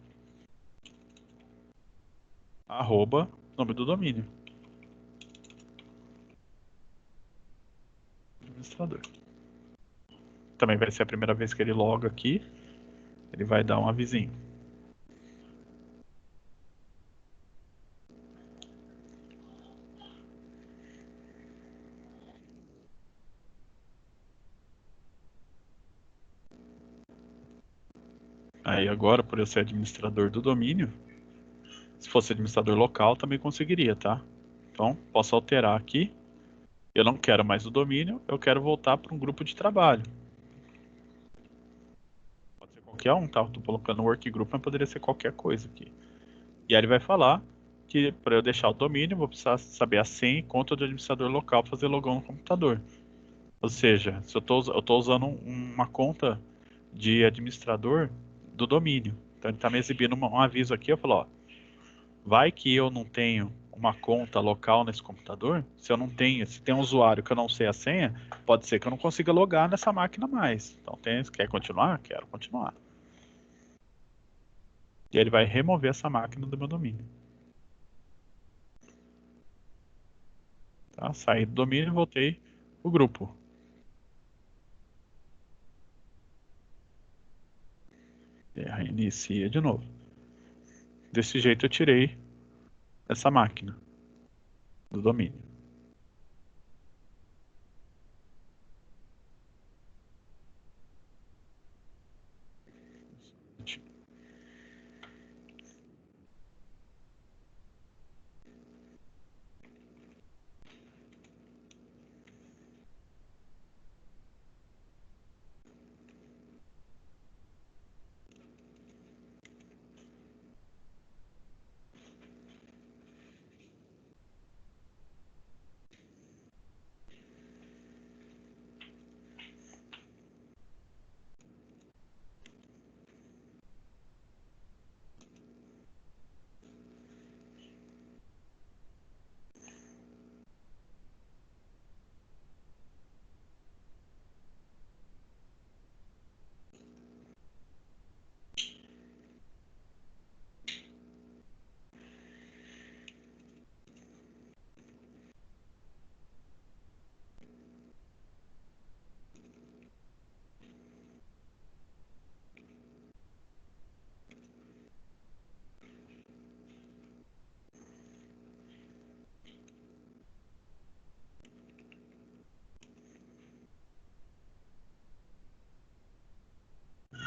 arroba nome do domínio. Administrador. Também vai ser a primeira vez que ele loga aqui, ele vai dar um avisinho. Aí agora, por eu ser administrador do domínio, se fosse administrador local, também conseguiria, tá? Então, posso alterar aqui. Eu não quero mais o domínio, eu quero voltar para um grupo de trabalho. Pode ser qualquer um, tá? Estou colocando workgroup, mas poderia ser qualquer coisa aqui. E aí ele vai falar que para eu deixar o domínio, eu vou precisar saber a senha e conta do administrador local para fazer login no computador. Ou seja, se eu estou usando uma conta de administrador do domínio. Então ele está me exibindo um aviso aqui, eu falo, ó, vai que eu não tenho uma conta local nesse computador, se eu não tenho, se tem um usuário que eu não sei a senha, pode ser que eu não consiga logar nessa máquina mais. Então quer continuar? Quero continuar. E ele vai remover essa máquina do meu domínio. Tá? Saí do domínio e voltei pro grupo. E reinicia de novo. Desse jeito eu tirei essa máquina do domínio.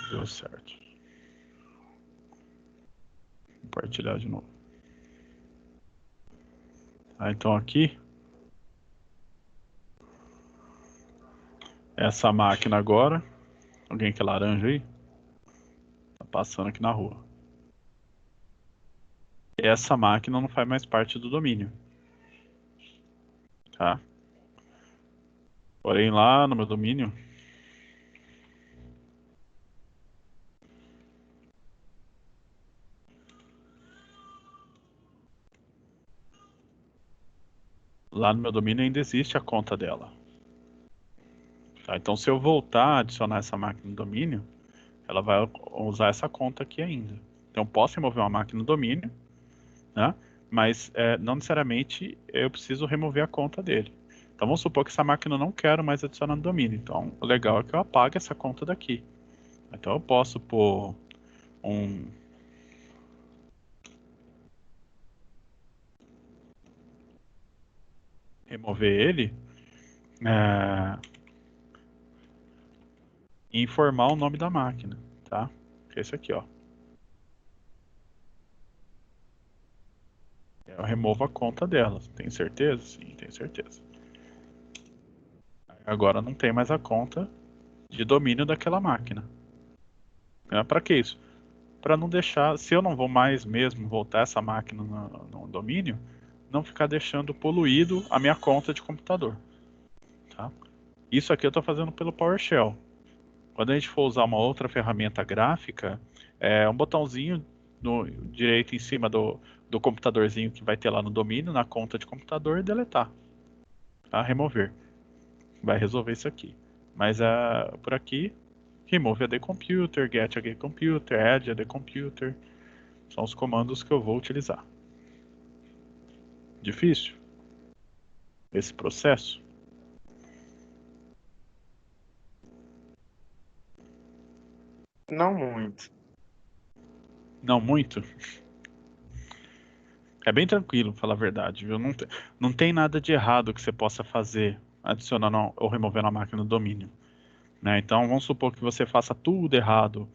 Deu certo. Compartilhar de novo. Tá, então aqui, essa máquina agora, alguém que é laranja aí, tá passando aqui na rua. Essa máquina não faz mais parte do domínio. Tá? Porém, lá no meu domínio, ainda existe a conta dela. Tá? Então, se eu voltar a adicionar essa máquina no domínio, ela vai usar essa conta aqui ainda. Então, posso remover uma máquina no domínio, né? Mas não necessariamente eu preciso remover a conta dele. Então, vamos supor que essa máquina eu não quero mais adicionar no domínio. Então, o legal é que eu apague essa conta daqui. Então, eu posso pôr um... remover ele e informar o nome da máquina, tá? Que é esse aqui, ó. Eu removo a conta dela. Tem certeza? Sim, tenho certeza. Agora não tem mais a conta de domínio daquela máquina. Para que isso? Para não deixar, se eu não vou mais mesmo voltar essa máquina no domínio, não ficar deixando poluído a minha conta de computador. Tá? Isso aqui eu estou fazendo pelo PowerShell. Quando a gente for usar uma outra ferramenta gráfica, é um botãozinho no direito em cima do computadorzinho que vai ter lá no domínio, na conta de computador, e deletar. Tá? Remover. Vai resolver isso aqui. Mas por aqui, remove AD Computer, get AD Computer, add AD Computer. São os comandos que eu vou utilizar. Difícil esse processo? Não muito. Não muito. É bem tranquilo, pra falar a verdade, viu? Não tem nada de errado que você possa fazer adicionando ou removendo a máquina do domínio. Né? Então, vamos supor que você faça tudo errado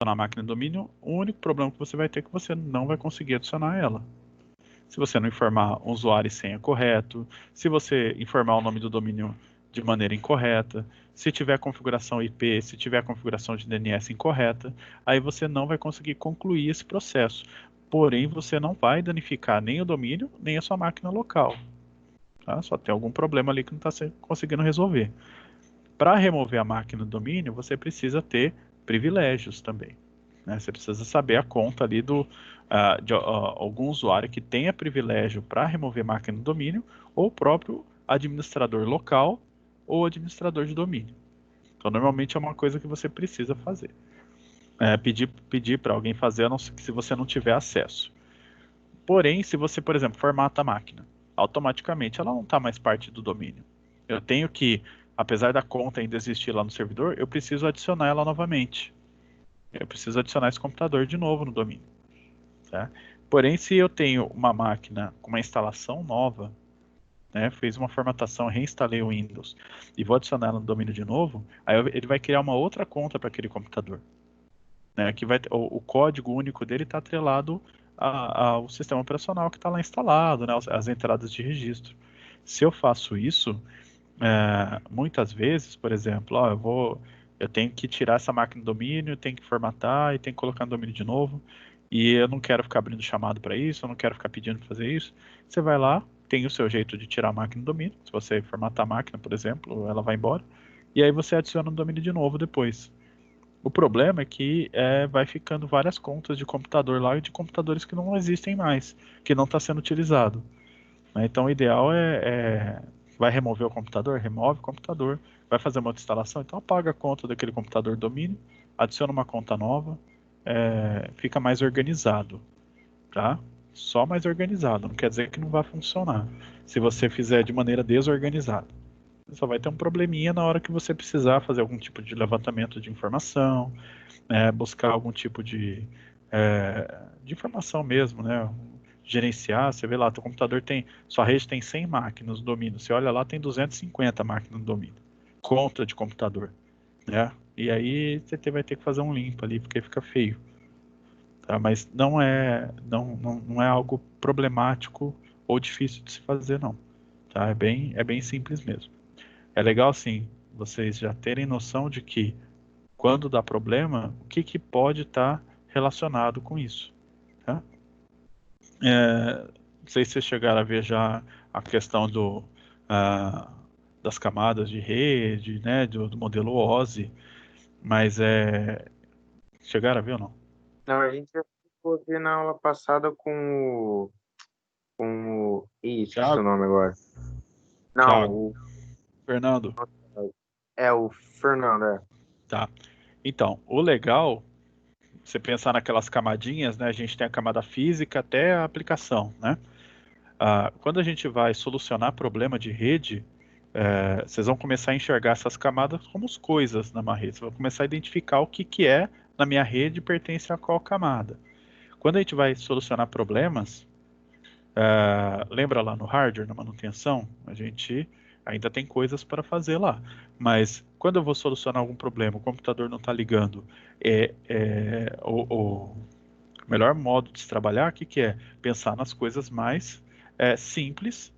na máquina do domínio, o único problema que você vai ter é que você não vai conseguir adicionar ela. Se você não informar o usuário e senha correto, se você informar o nome do domínio de maneira incorreta, se tiver configuração IP, se tiver configuração de DNS incorreta, aí você não vai conseguir concluir esse processo. Porém, você não vai danificar nem o domínio, nem a sua máquina local. Tá? Só tem algum problema ali que não está conseguindo resolver. Para remover a máquina do domínio, você precisa ter privilégios também. Né? Você precisa saber a conta ali de algum usuário que tenha privilégio para remover máquina do domínio, ou o próprio administrador local ou administrador de domínio. Então, normalmente é uma coisa que você precisa fazer. Pedir para alguém fazer, a não ser que se você não tiver acesso. Porém, se você, por exemplo, formata a máquina, automaticamente ela não está mais parte do domínio. Eu tenho que, apesar da conta ainda existir lá no servidor, eu preciso adicionar ela novamente. Eu preciso adicionar esse computador de novo no domínio. Tá? Porém, se eu tenho uma máquina com uma instalação nova, né, fiz uma formatação, reinstalei o Windows e vou adicionar ela no domínio de novo, aí ele vai criar uma outra conta para aquele computador. Né, que o código único dele está atrelado ao sistema operacional que está lá instalado, né, as entradas de registro. Se eu faço isso, muitas vezes, por exemplo, eu tenho que tirar essa máquina do domínio, tenho que formatar e tenho que colocar no domínio de novo, e eu não quero ficar abrindo chamado para isso, eu não quero ficar pedindo para fazer isso. Você vai lá, tem o seu jeito de tirar a máquina do domínio. Se você formatar a máquina, por exemplo, ela vai embora, e aí você adiciona no domínio de novo depois. O problema é que vai ficando várias contas de computador lá e de computadores que não existem mais, que não está sendo utilizado. Né? Então, o ideal vai remover o computador, remove o computador, vai fazer uma outra instalação, então apaga a conta daquele computador domínio, adiciona uma conta nova, fica mais organizado, tá? Só mais organizado, não quer dizer que não vai funcionar. Se você fizer de maneira desorganizada, só vai ter um probleminha na hora que você precisar fazer algum tipo de levantamento de informação, buscar algum tipo de informação mesmo, né? Gerenciar, você vê lá, teu computador sua rede tem 100 máquinas no domínio, você olha lá, tem 250 máquinas no domínio, conta de computador, né? E aí você vai ter que fazer um limpo ali, porque fica feio, tá? Mas não é algo problemático ou difícil de se fazer, não, tá? É bem simples mesmo. É legal, sim, vocês já terem noção de que quando dá problema, o que pode estar relacionado com isso. Tá? Não sei se vocês chegaram a ver já a questão ah, das camadas de rede, né, do modelo OSI, mas chegaram a ver ou não? Não, a gente já ficou aqui na aula passada Ih, esqueci o Thiago, nome agora. Não, Thiago, Fernando, o Fernando, é. tá. Então, o legal, você pensar naquelas camadinhas, né? A gente tem a camada física até a aplicação, né? Quando a gente vai solucionar problema de rede, vocês vão começar a enxergar essas camadas como as coisas na minha rede. Vocês vão começar a identificar o que, que é na minha rede pertence a qual camada. Quando a gente vai solucionar problemas, lembra lá no hardware, na manutenção, a gente ainda tem coisas para fazer lá. Mas quando eu vou solucionar algum problema, o computador não está ligando, o melhor modo de se trabalhar, o que, que é? Pensar nas coisas mais simples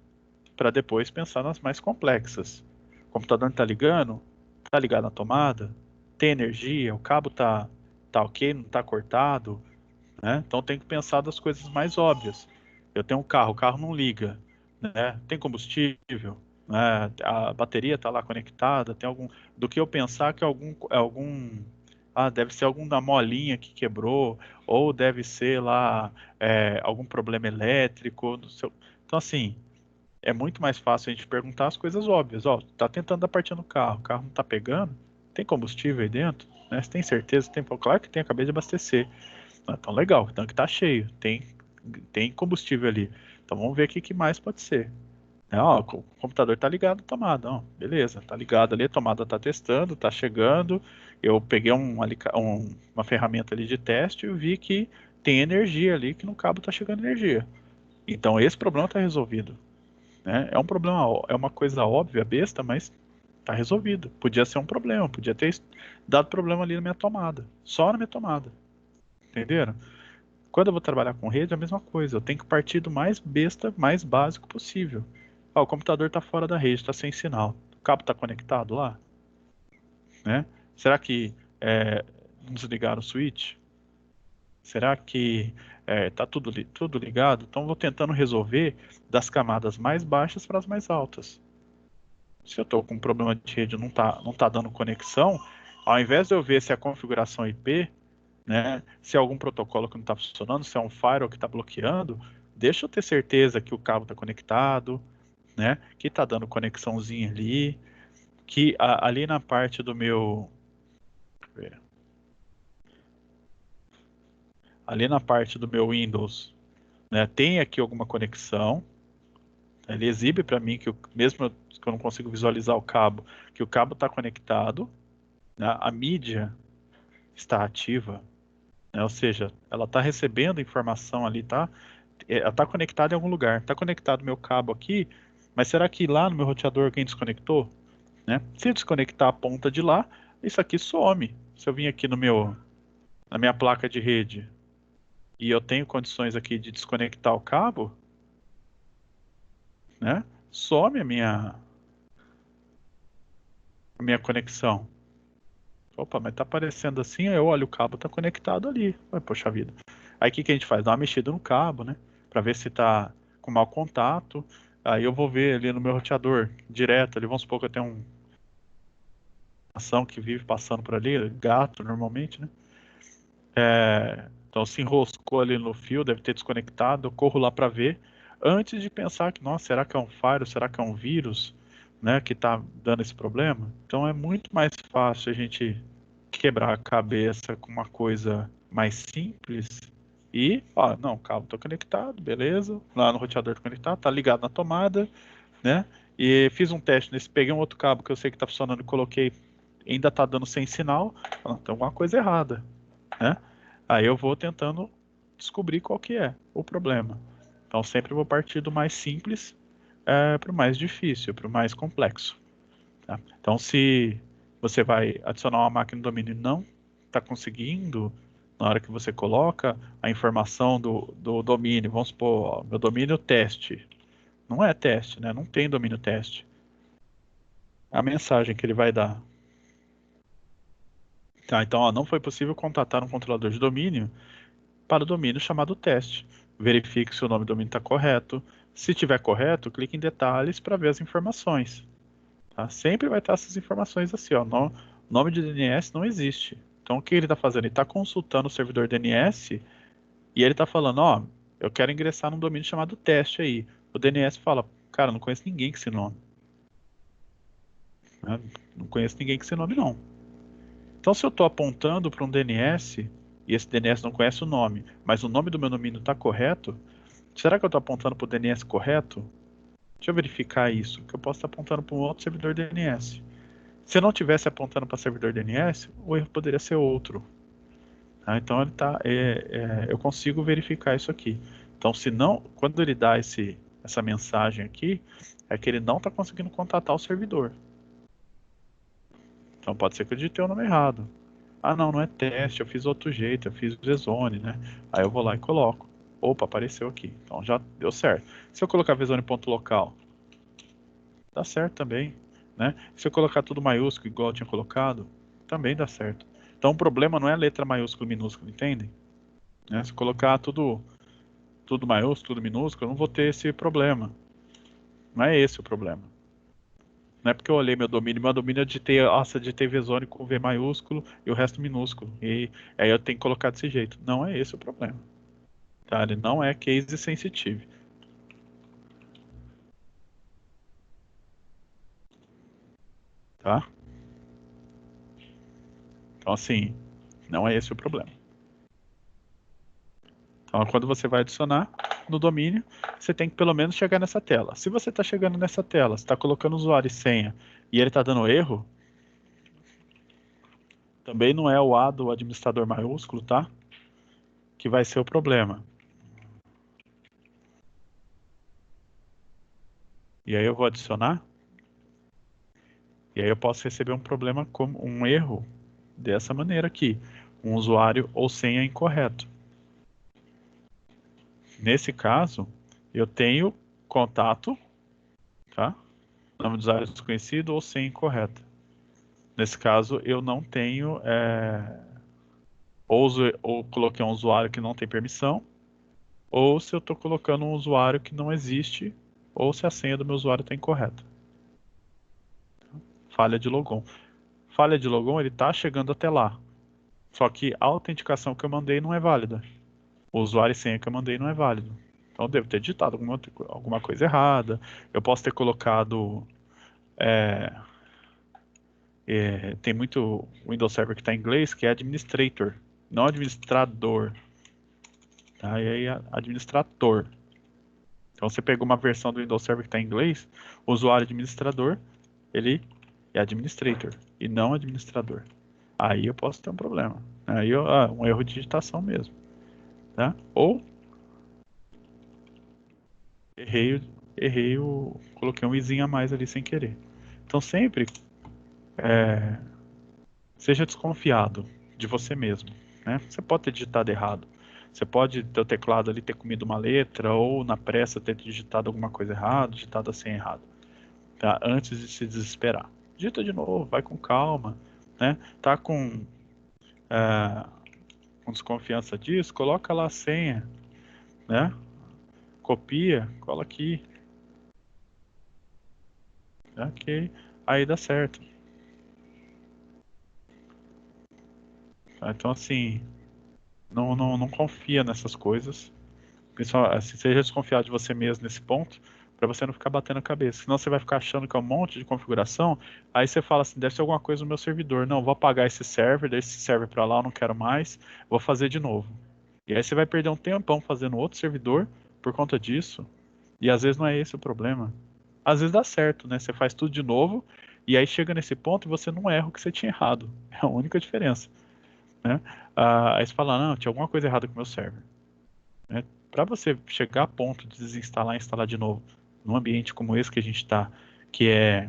para depois pensar nas mais complexas. O computador não está ligando? Está ligado na tomada? Tem energia? O cabo tá ok? Não está cortado? Né? Então tem que pensar das coisas mais óbvias. Eu tenho um carro, o carro não liga, né? Tem combustível, né? A bateria está lá conectada, tem algum. Do que eu pensar que deve ser algum da molinha que quebrou, ou deve ser lá algum problema elétrico. Então, assim, é muito mais fácil a gente perguntar as coisas óbvias. Ó, tá tentando dar partida no carro, o carro não tá pegando, tem combustível aí dentro? Né? Você tem certeza? Tem? Pô, claro que tem, acabei de abastecer. Ah, então legal, o tanque tá cheio, tem combustível ali. Então vamos ver o que mais pode ser. Ó, o computador tá ligado à tomada, ó, beleza, tá ligado ali, a tomada tá testando, tá chegando. Eu peguei uma ferramenta ali de teste e vi que tem energia ali, que no cabo tá chegando energia. Então esse problema tá resolvido, né? É um problema, é uma coisa óbvia, besta, mas tá resolvido. Podia ser um problema, podia ter dado problema ali na minha tomada, só na minha tomada, entenderam? Quando eu vou trabalhar com rede, é a mesma coisa. Eu tenho que partir do mais besta, mais básico possível. O computador está fora da rede, está sem sinal. O cabo está conectado lá, né? Será que não desligaram o switch? Será que está tudo ligado? Então, eu vou tentando resolver das camadas mais baixas para as mais altas. Se eu estou com um problema de rede e não tá dando conexão, ao invés de eu ver se é a configuração IP, né? Se é algum protocolo que não está funcionando, se é um firewall que está bloqueando, deixa eu ter certeza que o cabo está conectado, né? Que está dando conexãozinha ali, que ali na parte do meu, ali na parte do meu Windows, né? Tem aqui alguma conexão. Ele exibe para mim que mesmo que eu não consigo visualizar o cabo, que o cabo está conectado, né? A mídia está ativa, né? Ou seja, ela está recebendo informação ali, tá? Ela está conectada em algum lugar. Está conectado meu cabo aqui, mas será que lá no meu roteador alguém desconectou? Né? Se eu desconectar a ponta de lá, isso aqui some. Se eu vim aqui na minha placa de rede e eu tenho condições aqui de desconectar o cabo, né? Some a minha conexão. Opa, mas tá aparecendo assim, aí eu olho o cabo tá conectado ali. Ai, poxa vida. Aí o que que a gente faz? Dá uma mexida no cabo, né? Pra ver se tá com mau contato. Aí eu vou ver ali no meu roteador direto, ali vamos supor que eu tenho uma ação que vive passando por ali, gato normalmente, né? Então se enroscou ali no fio, deve ter desconectado, eu corro lá para ver, antes de pensar que, nossa, será que é um firewall, será que é um vírus, né, que está dando esse problema? Então é muito mais fácil a gente quebrar a cabeça com uma coisa mais simples e, ó, não, o cabo está conectado, beleza, lá no roteador está conectado, tá ligado na tomada, né, e fiz um teste nesse, peguei um outro cabo que eu sei que está funcionando e coloquei, ainda está dando sem sinal, tem alguma coisa errada, né? Aí eu vou tentando descobrir qual que é o problema. Então sempre vou partir do mais simples para o mais difícil, para o mais complexo. Tá? Então se você vai adicionar uma máquina no domínio e não está conseguindo, na hora que você coloca a informação do domínio, vamos supor, ó, meu domínio teste. Não é teste, né? Não tem domínio teste. A mensagem que ele vai dar. Tá, então, ó, não foi possível contatar um controlador de domínio para o domínio chamado teste. Verifique se o nome do domínio está correto. Se estiver correto, clique em detalhes para ver as informações. Tá? Sempre vai estar essas informações assim, ó. Nome de DNS não existe. Então o que ele está fazendo? Ele está consultando o servidor DNS e ele está falando, ó, eu quero ingressar num domínio chamado teste aí. O DNS fala, cara, não conheço ninguém com esse nome. Né? Não conheço ninguém com esse nome, não. Então, se eu estou apontando para um DNS e esse DNS não conhece o nome, mas o nome do meu domínio está correto, será que eu estou apontando para o DNS correto? Deixa eu verificar isso, que eu posso estar apontando para um outro servidor DNS. Se eu não estivesse apontando para servidor DNS, o erro poderia ser outro. Tá? Então, eu consigo verificar isso aqui. Então, se não, quando ele dá essa mensagem aqui, é que ele não está conseguindo contatar o servidor. Então pode ser que eu digitei o nome errado. Ah, não, não é teste, eu fiz outro jeito, eu fiz o Vzone, né? Aí eu vou lá e coloco. Opa, apareceu aqui. Então já deu certo. Se eu colocar vzone.local, dá certo também, né? Se eu colocar tudo maiúsculo, igual eu tinha colocado, também dá certo. Então o problema não é letra maiúscula e minúscula, entendem? Né? Se eu colocar tudo maiúsculo, tudo minúsculo, eu não vou ter esse problema. Não é esse o problema. Não é porque eu olhei meu domínio eu digitei Vzone com V maiúsculo e o resto minúsculo. E aí eu tenho que colocar desse jeito. Não é esse o problema. Tá? Ele não é case sensitive. Tá? Então assim, não é esse o problema. Então quando você vai adicionar no domínio, você tem que pelo menos chegar nessa tela. Se você está chegando nessa tela, você está colocando usuário e senha e ele está dando erro, também não é o A do administrador maiúsculo, tá? Que vai ser o problema. E aí eu vou adicionar. E aí eu posso receber um problema como um erro dessa maneira aqui. Um usuário ou senha incorreto. Nesse caso, eu tenho contato, tá? Nome do usuário desconhecido ou senha incorreta. Nesse caso, eu não tenho, ou coloquei um usuário que não tem permissão, ou se eu estou colocando um usuário que não existe, ou se a senha do meu usuário está incorreta. Falha de logon. Falha de logon, ele está chegando até lá. Só que a autenticação que eu mandei não é válida. O usuário e senha que eu mandei não é válido. Então eu devo ter digitado alguma coisa errada. Eu posso ter colocado. é, tem muito Windows Server que está em inglês, que é administrator, não administrador. Tá? E aí administrador. Então você pegou uma versão do Windows Server que está em inglês, o usuário administrador, ele é administrator e não administrador. Aí eu posso ter um problema. Aí um erro de digitação mesmo. Tá? Ou coloquei um izinho a mais ali sem querer. Então sempre seja desconfiado de você mesmo, né? Você pode ter digitado errado. Você pode ter o teclado ali ter comido uma letra ou na pressa ter digitado alguma coisa errada, digitado a senha errado, tá? Antes de se desesperar. Digita de novo, vai com calma, né? Tá com desconfiança disso, coloca lá a senha, né? Copia, cola aqui, ok? Aí dá certo. Tá? Então assim, não confia nessas coisas. Pessoal, assim, seja desconfiado de você mesmo nesse ponto, para você não ficar batendo a cabeça. Senão você vai ficar achando que é um monte de configuração. Aí você fala assim, deve ser alguma coisa no meu servidor. Não, vou apagar esse server, deixa esse server para lá, eu não quero mais, vou fazer de novo. E aí você vai perder um tempão fazendo outro servidor por conta disso. E às vezes não é esse o problema. Às vezes dá certo, né? Você faz tudo de novo e aí chega nesse ponto e você não erra o que você tinha errado. É a única diferença, né? Aí você fala, não, tinha alguma coisa errada com o meu server, né? Para você chegar a ponto de desinstalar e instalar de novo num ambiente como esse que a gente está, que é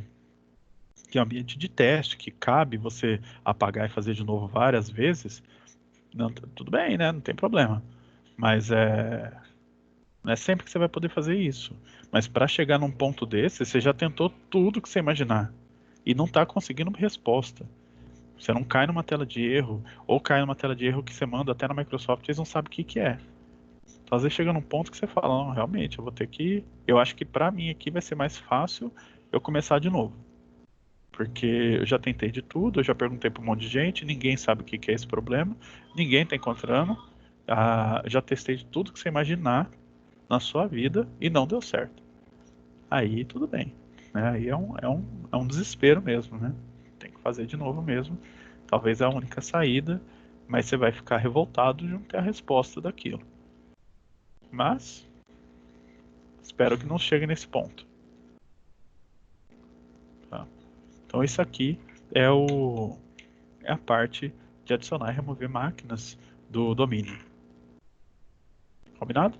que é um ambiente de teste, que cabe você apagar e fazer de novo várias vezes, não, tudo bem, né? Não tem problema. Mas não é sempre que você vai poder fazer isso. Mas para chegar num ponto desse, você já tentou tudo que você imaginar e não está conseguindo resposta. Você não cai numa tela de erro, ou cai numa tela de erro que você manda até na Microsoft e eles não sabem o que que é. Então, às vezes chega num ponto que você fala, não, realmente, eu vou ter que. Eu acho que pra mim aqui vai ser mais fácil eu começar de novo. Porque eu já tentei de tudo, eu já perguntei para um monte de gente, ninguém sabe o que é esse problema, ninguém está encontrando. Já testei de tudo que você imaginar na sua vida e não deu certo. Aí tudo bem, né? Aí é um desespero mesmo, né? Tem que fazer de novo mesmo. Talvez é a única saída, mas você vai ficar revoltado de não ter a resposta daquilo. Mas espero que não chegue nesse ponto. Tá? Então isso aqui é a parte de adicionar e remover máquinas do domínio. Combinado?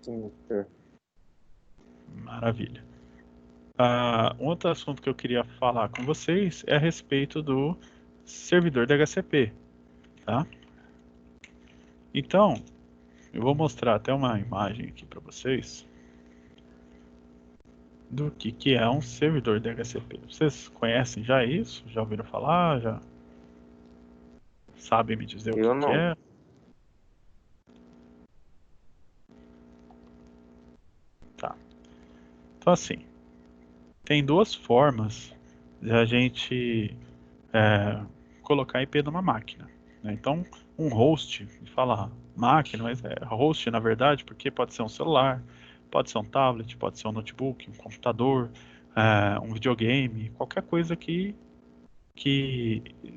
Sim, senhor. Maravilha. Um outro assunto que eu queria falar com vocês é a respeito do servidor DHCP, tá? Então, eu vou mostrar até uma imagem aqui para vocês do que é um servidor DHCP. Vocês conhecem já isso? Já ouviram falar? Já sabem me dizer o Eu que não. é? Tá. Então, assim, tem duas formas de a gente colocar IP numa máquina, né? Então, um host, fala máquina, mas é host na verdade, porque pode ser um celular, pode ser um tablet, pode ser um notebook, um computador, um videogame, qualquer coisa que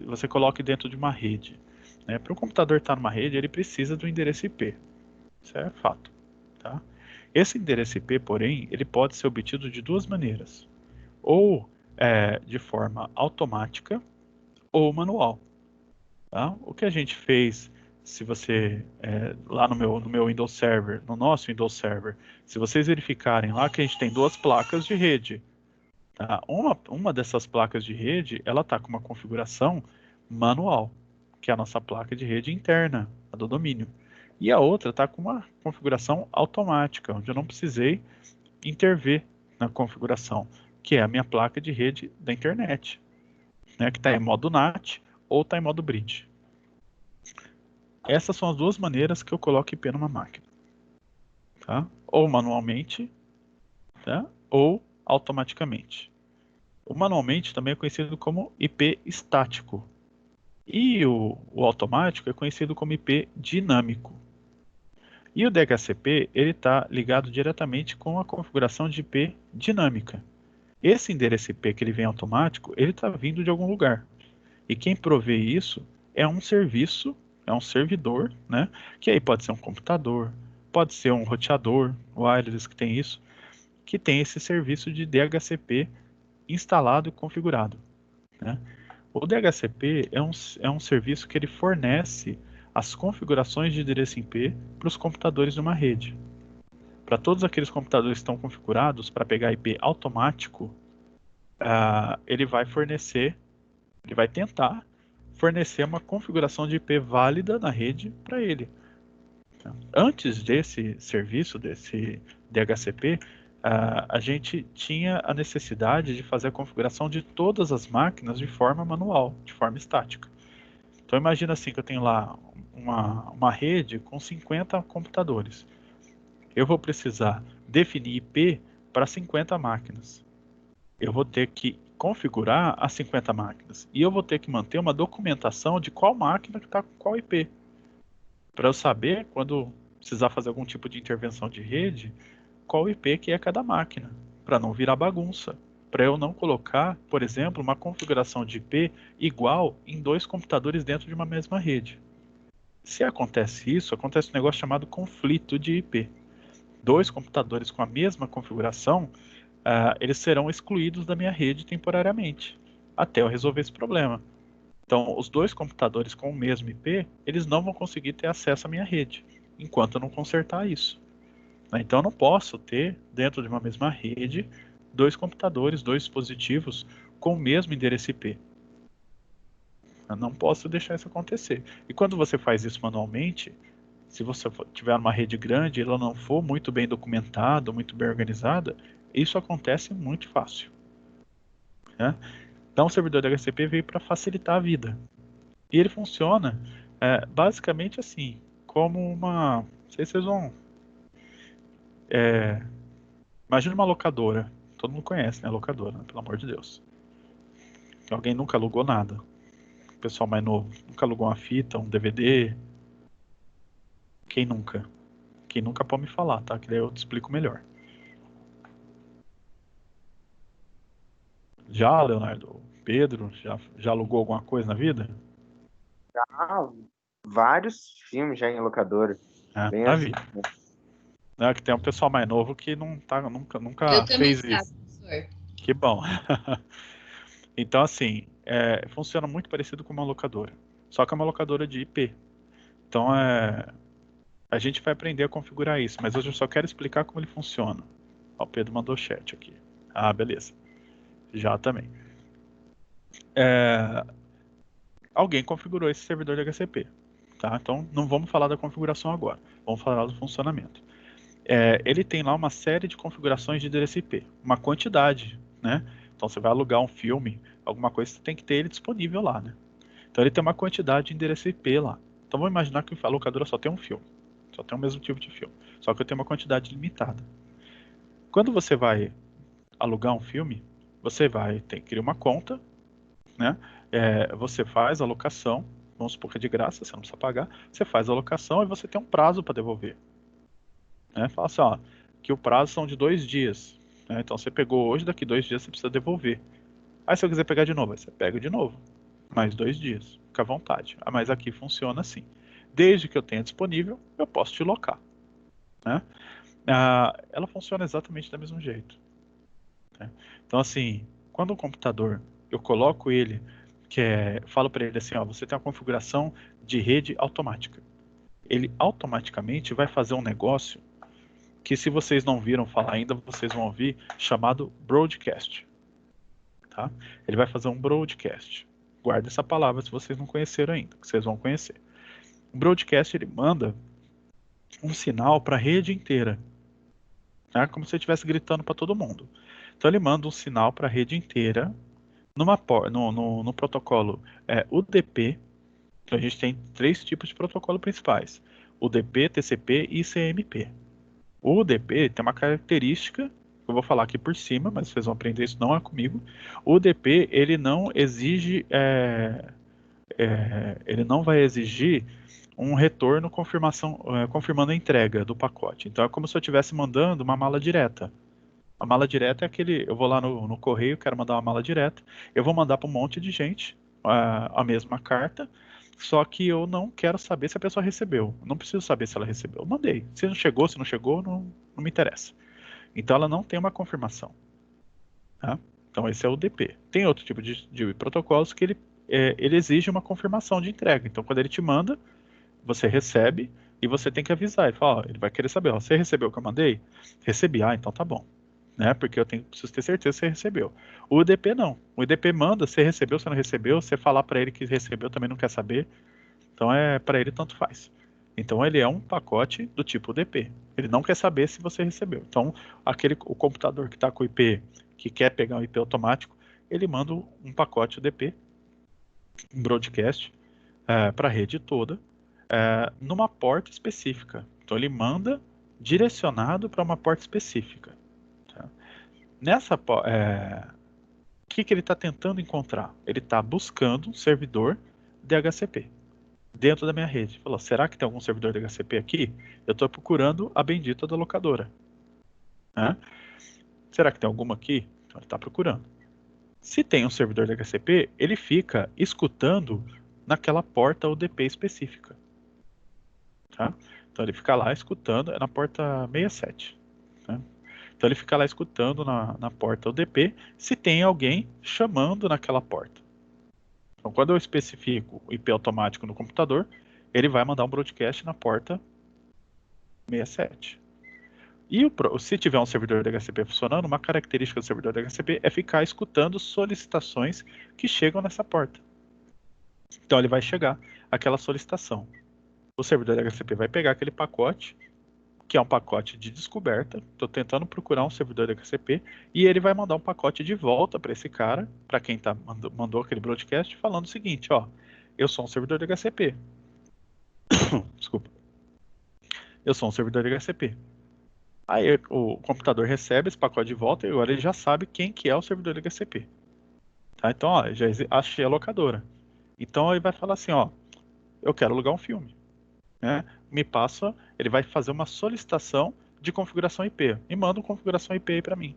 você coloque dentro de uma rede, né? Para o computador estar numa rede, ele precisa do endereço IP. Isso é fato, tá? Esse endereço IP, porém, ele pode ser obtido de duas maneiras, ou de forma automática ou manual. Tá? O que a gente fez, se você lá no meu Windows Server, no nosso Windows Server, se vocês verificarem lá que a gente tem duas placas de rede. Tá? Uma dessas placas de rede, ela está com uma configuração manual, que é a nossa placa de rede interna, a do domínio. E a outra está com uma configuração automática, onde eu não precisei intervir na configuração, que é a minha placa de rede da internet, né, que está em modo NAT ou está em modo bridge. Essas são as duas maneiras que eu coloco IP numa máquina, tá? Ou manualmente, tá? Ou automaticamente. O manualmente também é conhecido como IP estático. E o automático é conhecido como IP dinâmico. E o DHCP ele está ligado diretamente com a configuração de IP dinâmica. Esse endereço IP que ele vem automático, ele está vindo de algum lugar. E quem provê isso é um serviço, é um servidor, né? Que aí pode ser um computador, pode ser um roteador, wireless que tem isso, que tem esse serviço de DHCP instalado e configurado, né? O DHCP é um serviço que ele fornece as configurações de endereço IP para os computadores de uma rede. Para todos aqueles computadores que estão configurados para pegar IP automático, ele vai fornecer, ele vai tentar fornecer uma configuração de IP válida na rede para ele. Antes desse serviço, desse DHCP, a gente tinha a necessidade de fazer a configuração de todas as máquinas de forma manual, de forma estática. Então imagina assim que eu tenho lá uma rede com 50 computadores. Eu vou precisar definir IP para 50 máquinas. Eu vou ter que configurar as 50 máquinas. E eu vou ter que manter uma documentação de qual máquina que está com qual IP. Para eu saber, quando precisar fazer algum tipo de intervenção de rede, qual IP que é cada máquina. Para não virar bagunça. Para eu não colocar, por exemplo, uma configuração de IP igual em dois computadores dentro de uma mesma rede. Se acontece isso, acontece um negócio chamado conflito de IP. Dois computadores com a mesma configuração, eles serão excluídos da minha rede temporariamente, até eu resolver esse problema. Então, os dois computadores com o mesmo IP, eles não vão conseguir ter acesso à minha rede, enquanto eu não consertar isso. Então, eu não posso ter, dentro de uma mesma rede, dois computadores, dois dispositivos com o mesmo endereço IP. Eu não posso deixar isso acontecer. E quando você faz isso manualmente, se você tiver uma rede grande e ela não for muito bem documentada, muito bem organizada, isso acontece muito fácil, né? Então, o servidor DHCP veio para facilitar a vida. E ele funciona basicamente assim, como sei se vocês vão... Imagina uma locadora. Todo mundo conhece, né? Locadora, né? Pelo amor de Deus. Alguém nunca alugou nada. O pessoal mais novo nunca alugou uma fita, um DVD. Quem nunca? Quem nunca pode me falar, tá? Que daí eu te explico melhor. Já, Leonardo? Pedro? Já alugou alguma coisa na vida? Ah, vários filmes já em locadora. Bem Na assim. vida. Né? Que tem um pessoal mais novo que não tá, nunca Eu também fez já, isso. professor. Que bom. Então, assim, funciona muito parecido com uma locadora. Só que é uma locadora de IP. Então, a gente vai aprender a configurar isso, mas hoje eu só quero explicar como ele funciona. Ó, o Pedro mandou chat aqui. Ah, beleza. Já também. Alguém configurou esse servidor de HCP. Tá? Então, não vamos falar da configuração agora. Vamos falar do funcionamento. Ele tem lá uma série de configurações de endereço IP. Uma quantidade, né? Então, você vai alugar um filme, alguma coisa, você tem que ter ele disponível lá, né? Então, ele tem uma quantidade de endereço IP lá. Então, vamos imaginar que a locadora só tem um filme. Só tem o mesmo tipo de filme. Só que eu tenho uma quantidade limitada. Quando você vai alugar um filme, você vai ter que criar uma conta, né? Você faz a locação, vamos supor que é de graça, você não precisa pagar. Você faz a locação e você tem um prazo para devolver. Né? Fala assim, ó, que o prazo são de 2 dias. Né? Então você pegou hoje, daqui 2 dias você precisa devolver. Aí se eu quiser pegar de novo, aí você pega de novo. Mais 2 dias. Fica à vontade. Mas aqui funciona assim. Desde que eu tenha disponível, eu posso te locar. Né? Ela funciona exatamente do mesmo jeito. Né? Então, assim, quando o computador, eu coloco ele, falo para ele assim, ó, você tem uma configuração de rede automática. Ele automaticamente vai fazer um negócio que, se vocês não viram falar ainda, vocês vão ouvir, chamado broadcast. Tá? Ele vai fazer um broadcast. Guarda essa palavra se vocês não conheceram ainda, que vocês vão conhecer. O broadcast, ele manda um sinal para a rede inteira, né? Como se ele estivesse gritando para todo mundo. Então ele manda um sinal para a rede inteira no protocolo UDP. Então a gente tem 3 tipos de protocolo principais: UDP, TCP e ICMP. O UDP tem uma característica que eu vou falar aqui por cima, mas vocês vão aprender isso, não é comigo. O UDP, ele não exige, ele não vai exigir um retorno confirmando a entrega do pacote. Então é como se eu estivesse mandando uma mala direta. A mala direta é aquele, eu vou lá no correio, quero mandar uma mala direta, eu vou mandar para um monte de gente a mesma carta, só que eu não quero saber se a pessoa recebeu. Eu não preciso saber se ela recebeu. Eu mandei. Se não chegou, não me interessa. Então ela não tem uma confirmação. Tá? Então esse é o DP. Tem outro tipo de protocolos que ele exige uma confirmação de entrega. Então quando ele te manda, você recebe e você tem que avisar. Ele fala, ó, ele vai querer saber, ó, você recebeu o que eu mandei? Recebi, então tá bom. Né? Porque preciso ter certeza que você recebeu. O UDP não. O UDP manda, você recebeu, você não recebeu, você falar para ele que recebeu também não quer saber. Então para ele tanto faz. Então ele é um pacote do tipo UDP. Ele não quer saber se você recebeu. Então o computador que está com o IP, que quer pegar um IP automático, ele manda um pacote UDP, um broadcast, para a rede toda, numa porta específica. Então ele manda direcionado para uma porta específica. Tá? O que ele está tentando encontrar? Ele está buscando um servidor DHCP dentro da minha rede. Falou, será que tem algum servidor DHCP aqui? Eu estou procurando a bendita da locadora. Né? Será que tem alguma aqui? Então ele está procurando. Se tem um servidor DHCP, ele fica escutando naquela porta UDP específica. Tá? Então ele fica lá escutando, é na porta 67. Tá? Então ele fica lá escutando na porta UDP se tem alguém chamando naquela porta. Então quando eu especifico o IP automático no computador, ele vai mandar um broadcast na porta 67. E se tiver um servidor DHCP funcionando, uma característica do servidor DHCP é ficar escutando solicitações que chegam nessa porta. Então ele vai chegar aquela solicitação. O servidor DHCP vai pegar aquele pacote, que é um pacote de descoberta. Estou tentando procurar um servidor DHCP e ele vai mandar um pacote de volta para esse cara, para quem mandou aquele broadcast, falando o seguinte, ó, eu sou um servidor DHCP. Desculpa. Eu sou um servidor DHCP. Aí o computador recebe esse pacote de volta e agora ele já sabe quem que é o servidor DHCP. Tá? Então, ó, já achei a locadora. Então ele vai falar assim, ó, eu quero alugar um filme, né? Me passa, ele vai fazer uma solicitação de configuração IP e manda uma configuração IP aí para mim.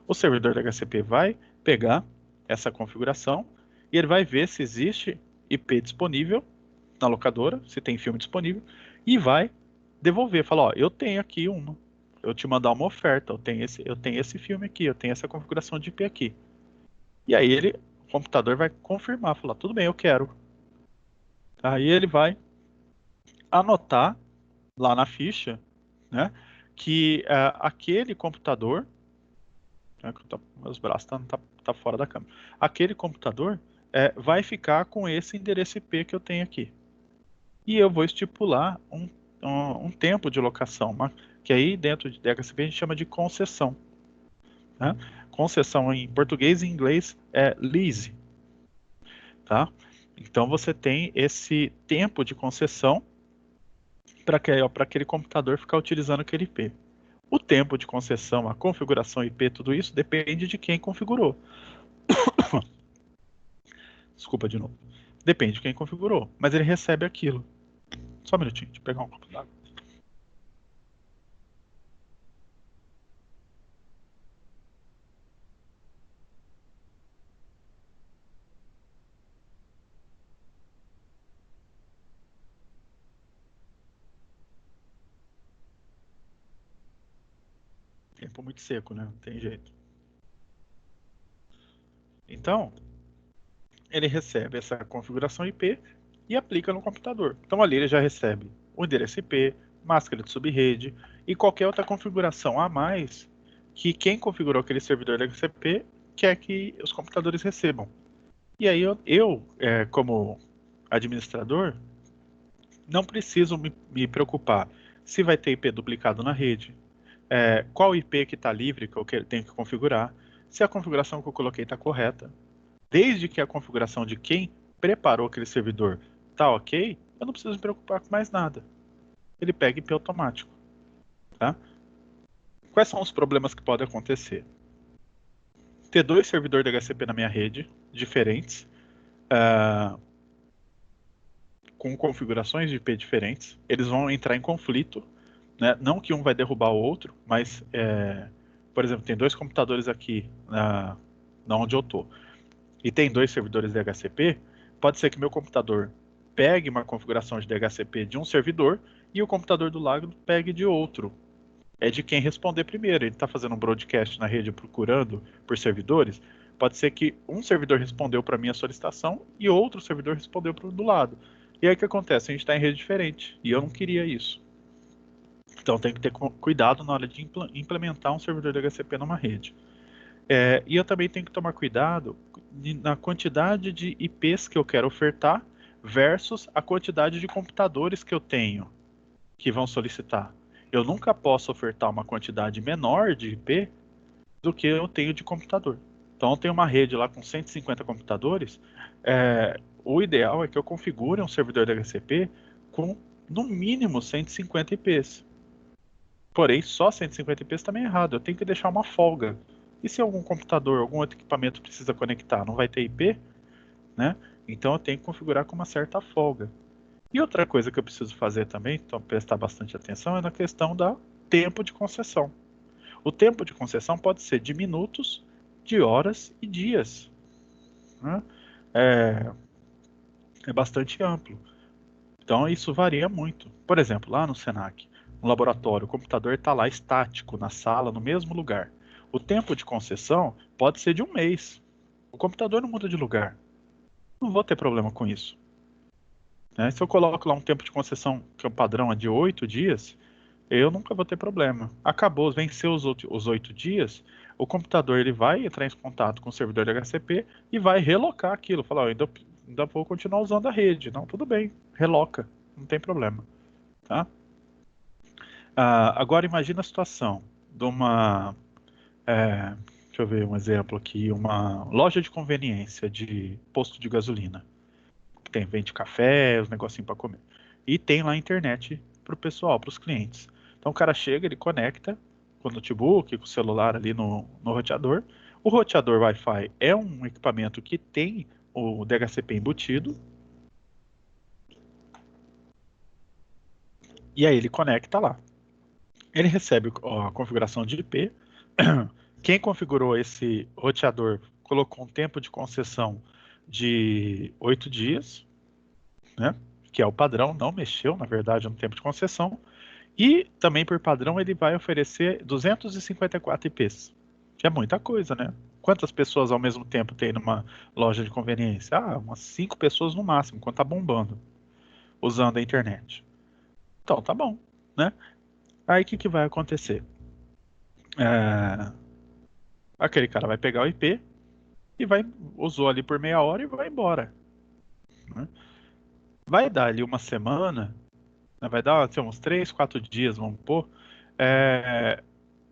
O servidor DHCP vai pegar essa configuração e ele vai ver se existe IP disponível na locadora, se tem filme disponível, e vai devolver, falar, ó, eu tenho aqui uma, eu te mandar uma oferta, eu tenho esse filme aqui, eu tenho essa configuração de IP aqui. E aí o computador vai confirmar, falar, tudo bem, eu quero. Aí ele vai anotar lá na ficha, né, que aquele computador, né, meus braços tá fora da câmera, aquele computador vai ficar com esse endereço IP que eu tenho aqui. E eu vou estipular um tempo de locação, que aí dentro de DHCP a gente chama de concessão. Né? Concessão em português e inglês é lease. Tá? Então você tem esse tempo de concessão para aquele computador ficar utilizando aquele IP. O tempo de concessão, a configuração IP, tudo isso depende de quem configurou. Desculpa de novo. Depende de quem configurou, mas ele recebe aquilo. Só um minutinho, deixa eu pegar um copo d'água. Tempo muito seco, né? Não tem jeito. Então, ele recebe essa configuração IP e aplica no computador. Então ali ele já recebe o endereço IP, máscara de subrede e qualquer outra configuração a mais que quem configurou aquele servidor DHCP quer que os computadores recebam. E aí como administrador, não preciso me preocupar se vai ter IP duplicado na rede, qual IP que está livre que eu tenho que configurar, se a configuração que eu coloquei está correta. Desde que a configuração de quem preparou aquele servidor está ok, eu não preciso me preocupar com mais nada. Ele pega IP automático. Tá? Quais são os problemas que podem acontecer? Ter dois servidores de DHCP na minha rede, diferentes, com configurações de IP diferentes, eles vão entrar em conflito, né? Não que um vai derrubar o outro, mas, por exemplo, tem dois computadores aqui na onde eu estou, e tem dois servidores de DHCP, pode ser que meu computador pegue uma configuração de DHCP de um servidor e o computador do lado pegue de outro. É de quem responder primeiro. Ele está fazendo um broadcast na rede procurando por servidores. Pode ser que um servidor respondeu para minha solicitação e outro servidor respondeu para o do lado. E aí o que acontece? A gente está em rede diferente. E eu não queria isso. Então tem que ter cuidado na hora de implementar um servidor de DHCP numa rede. E eu também tenho que tomar cuidado na quantidade de IPs que eu quero ofertar versus a quantidade de computadores que eu tenho que vão solicitar. Eu nunca posso ofertar uma quantidade menor de IP do que eu tenho de computador. Então eu tenho uma rede lá com 150 computadores, o ideal é que eu configure um servidor DHCP com no mínimo 150 IPs. Porém, só 150 IPs também é errado, eu tenho que deixar uma folga. E se algum computador, algum outro equipamento precisa conectar, não vai ter IP, né? Então eu tenho que configurar com uma certa folga. E outra coisa que eu preciso fazer também, então prestar bastante atenção, é na questão do tempo de concessão. O tempo de concessão pode ser de minutos, de horas e dias. Né? É bastante amplo. Então isso varia muito. Por exemplo, lá no Senac, no laboratório, o computador está lá estático, na sala, no mesmo lugar. O tempo de concessão pode ser de um mês. O computador não muda de lugar. Não vou ter problema com isso. Né? Se eu coloco lá um tempo de concessão que é o padrão é de 8 dias, eu nunca vou ter problema. Acabou, venceu os 8 dias, o computador ele vai entrar em contato com o servidor de HCP e vai relocar aquilo. Falar, ainda vou continuar usando a rede. Não, tudo bem, reloca, não tem problema. Tá? Agora imagina a situação de uma, deixa eu ver um exemplo aqui, uma loja de conveniência de posto de gasolina. Vende café, os negocinhos para comer. E tem lá internet para o pessoal, para os clientes. Então o cara chega, ele conecta com o notebook, com o celular ali no roteador. O roteador Wi-Fi é um equipamento que tem o DHCP embutido. E aí ele conecta lá. Ele recebe a configuração de IP. Quem configurou esse roteador colocou um tempo de concessão de 8 dias, né? Que é o padrão, não mexeu, na verdade, no tempo de concessão. E também, por padrão, ele vai oferecer 254 IPs, que é muita coisa, né? Quantas pessoas ao mesmo tempo tem numa loja de conveniência? Ah, umas 5 pessoas no máximo, quando tá bombando, usando a internet. Então, tá bom, né? Aí, o que vai acontecer? Aquele cara vai pegar o IP e usou ali por meia hora e vai embora, né? Vai dar ali uma semana, né? Vai dar assim, uns 3, 4 dias, vamos pôr.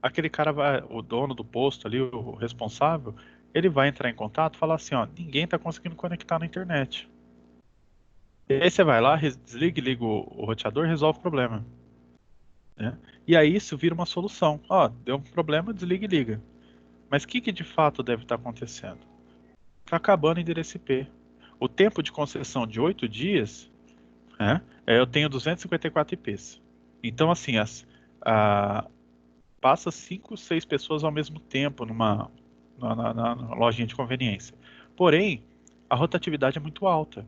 Aquele cara o dono do posto ali, o responsável, ele vai entrar em contato e falar assim, ó, ninguém está conseguindo conectar na internet. E aí você vai lá, desliga e liga o roteador e resolve o problema, né? E aí isso vira uma solução. Ó, deu um problema, desliga e liga. Mas o que de fato deve estar acontecendo? Está acabando o endereço IP. O tempo de concessão de 8 dias, né, eu tenho 254 IPs. Então, assim, passa 5, 6 pessoas ao mesmo tempo na lojinha de conveniência. Porém, a rotatividade é muito alta.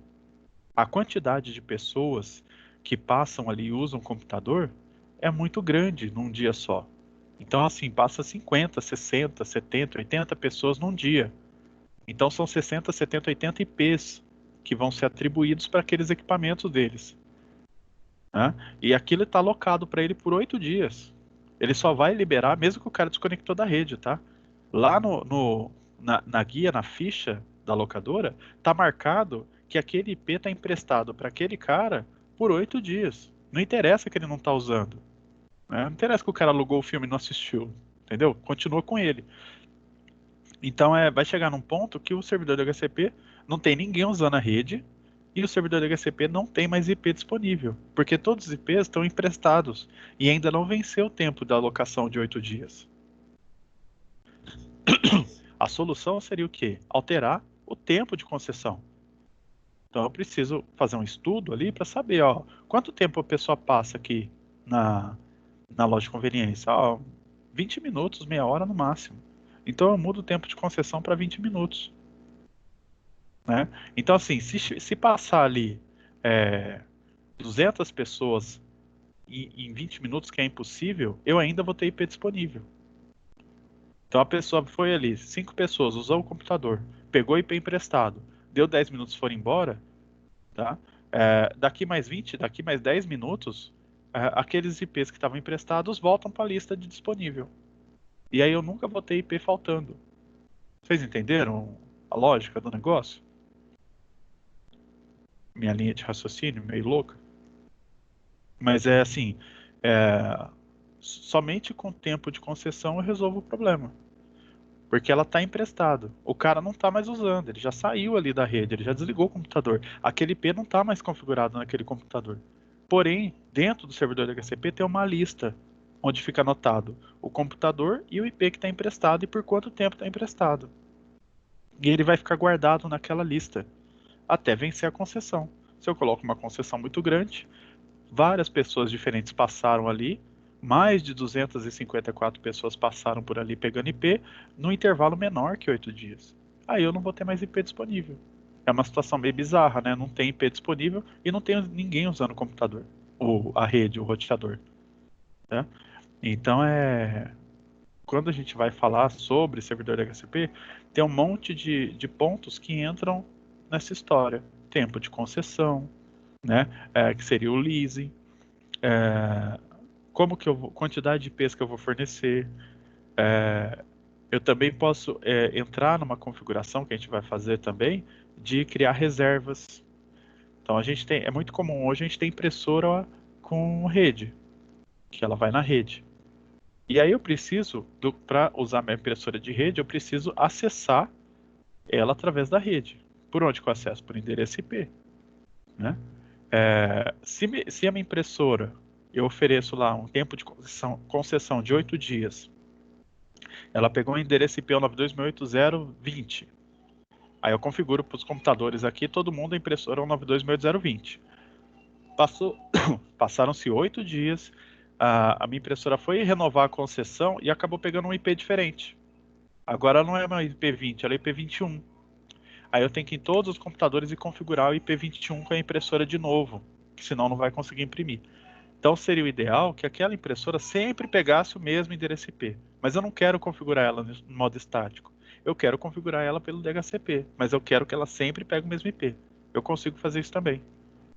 A quantidade de pessoas que passam ali e usam o computador é muito grande num dia só. Então, assim, passa 50, 60, 70, 80 pessoas num dia. Então, são 60, 70, 80 IPs que vão ser atribuídos para aqueles equipamentos deles, né? E aquilo está alocado para ele por 8 dias. Ele só vai liberar, mesmo que o cara desconectou da rede, tá? Lá na guia, na ficha da locadora, tá marcado que aquele IP está emprestado para aquele cara por 8 dias. Não interessa que ele não está usando, né? Não interessa que o cara alugou o filme e não assistiu, entendeu? Continua com ele. Então vai chegar num ponto que o servidor do HCP não tem ninguém usando a rede e o servidor do HCP não tem mais IP disponível, porque todos os IPs estão emprestados e ainda não venceu o tempo da alocação de 8 dias. A solução seria o quê? Alterar o tempo de concessão. Então eu preciso fazer um estudo ali para saber, ó, quanto tempo a pessoa passa aqui na loja de conveniência. Ó, 20 minutos, meia hora no máximo. Então eu mudo o tempo de concessão para 20 minutos, né? Então, assim, se passar ali 200 pessoas em 20 minutos, que é impossível, eu ainda vou ter IP disponível. Então a pessoa foi ali, 5 pessoas, usou o computador, pegou IP emprestado, deu 10 minutos, foram embora, tá? Daqui mais 20, daqui mais 10 minutos, aqueles IPs que estavam emprestados voltam para a lista de disponível. E aí eu nunca vou ter IP faltando. Vocês entenderam a lógica do negócio? Minha linha de raciocínio meio louca? Mas é assim, somente com tempo de concessão eu resolvo o problema. Porque ela está emprestada. O cara não está mais usando, ele já saiu ali da rede, ele já desligou o computador. Aquele IP não está mais configurado naquele computador. Porém, dentro do servidor do HCP tem uma lista onde fica anotado o computador e o IP que está emprestado e por quanto tempo está emprestado. E ele vai ficar guardado naquela lista até vencer a concessão. Se eu coloco uma concessão muito grande, várias pessoas diferentes passaram ali, mais de 254 pessoas passaram por ali pegando IP, num intervalo menor que 8 dias. Aí eu não vou ter mais IP disponível. É uma situação meio bizarra, né? Não tem IP disponível e não tem ninguém usando o computador, a rede, o roteador, né? Então quando a gente vai falar sobre servidor HCP, tem um monte de pontos que entram nessa história. Tempo de concessão, né? Que seria o leasing, como que quantidade de IPs que eu vou fornecer. Eu também posso entrar numa configuração que a gente vai fazer também de criar reservas. Então é muito comum hoje a gente ter impressora com rede, que ela vai na rede. E aí eu preciso, para usar minha impressora de rede, eu preciso acessar ela através da rede. Por onde que eu acesso? Por endereço IP, né? Se a minha impressora, eu ofereço lá um tempo de concessão de 8 dias. Ela pegou o endereço IP 192.180.20. Aí eu configuro para os computadores aqui, todo mundo a impressora 192.180.20. Passaram-se 8 dias, a minha impressora foi renovar a concessão e acabou pegando um IP diferente. Agora não é mais IP20, ela é IP21. Aí eu tenho que ir em todos os computadores e configurar o IP21 com a impressora de novo, que senão não vai conseguir imprimir. Então seria o ideal que aquela impressora sempre pegasse o mesmo endereço IP. Mas eu não quero configurar ela no modo estático. Eu quero configurar ela pelo DHCP, mas eu quero que ela sempre pegue o mesmo IP. Eu consigo fazer isso também.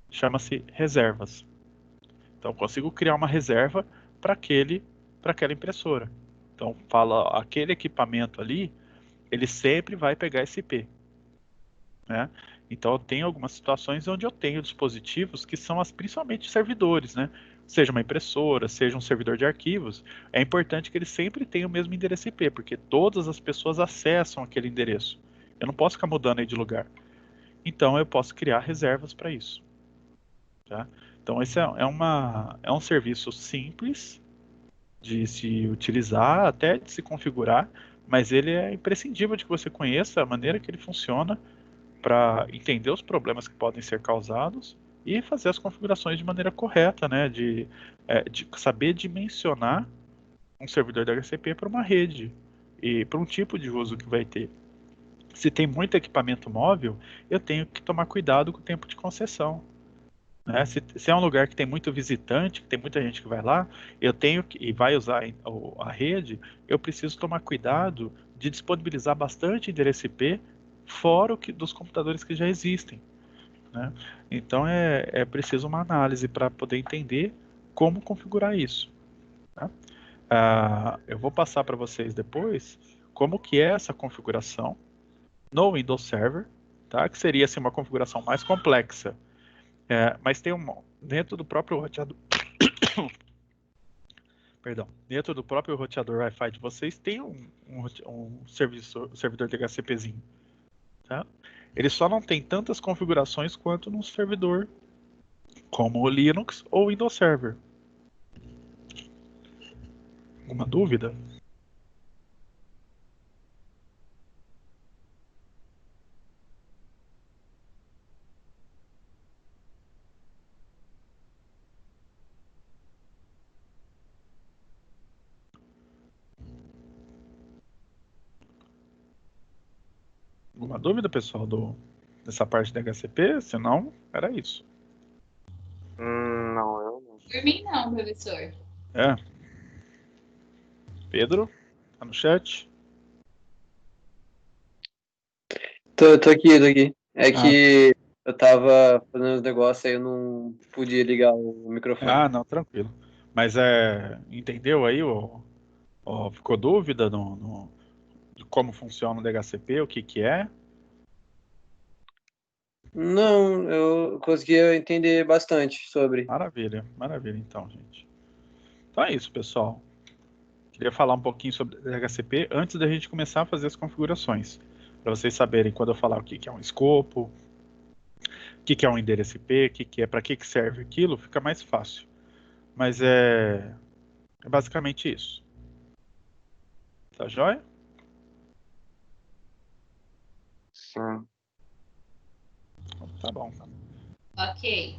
Chama-se reservas. Então eu consigo criar uma reserva para aquela impressora. Então fala, aquele equipamento ali, ele sempre vai pegar esse IP. Né? Então eu tenho algumas situações onde eu tenho dispositivos que são principalmente servidores, né? Seja uma impressora, seja um servidor de arquivos, é importante que ele sempre tenha o mesmo endereço IP, porque todas as pessoas acessam aquele endereço. Eu não posso ficar mudando aí de lugar. Então eu posso criar reservas para isso. Tá? Então esse é um serviço simples de se utilizar, até de se configurar, mas ele é imprescindível de que você conheça a maneira que ele funciona para entender os problemas que podem ser causados e fazer as configurações de maneira correta, né? De saber dimensionar um servidor DHCP para uma rede e para um tipo de uso que vai ter. Se tem muito equipamento móvel, eu tenho que tomar cuidado com o tempo de concessão. Né? Se é um lugar que tem muito visitante, que tem muita gente que vai lá, eu tenho que, e vai usar a rede, eu preciso tomar cuidado de disponibilizar bastante endereço IP fora dos computadores que já existem. Né? Então é preciso uma análise para poder entender como configurar isso. Tá? Eu vou passar para vocês depois como que é essa configuração no Windows Server, tá? Que seria assim, uma configuração mais complexa. Mas tem dentro do próprio roteador, perdão, dentro do próprio roteador Wi-Fi de vocês tem um servidor de DHCPzinho, tá? Ele só não tem tantas configurações quanto num servidor como o Linux ou Windows Server. Alguma dúvida? Alguma dúvida, pessoal, dessa parte da HCP? Se não, era isso. Não, eu não. Por mim não, professor. Pedro, tá no chat? Tô aqui. É que eu tava fazendo os negócios aí, eu não podia ligar o microfone. Não, tranquilo. Mas entendeu aí? Ficou dúvida de como funciona o DHCP, o que é? Não, eu conseguia entender bastante sobre. Maravilha, maravilha então, gente. Então é isso, pessoal. Queria falar um pouquinho sobre o DHCP antes da gente começar a fazer as configurações. Para vocês saberem quando eu falar o que é um escopo, o que é um endereço IP, para que serve aquilo, fica mais fácil. Mas é basicamente isso. Tá joia? Sim. Tá bom. Ok.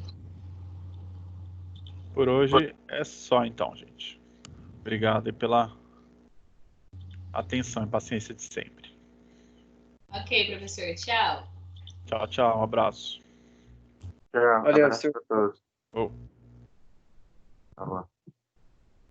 Por hoje é só então, gente. Obrigado aí pela atenção e paciência de sempre. Ok, professor. Tchau. Tchau, tchau. Um abraço. Tchau. Valeu, Abraço senhor. pra todos. Oh. Tá bom.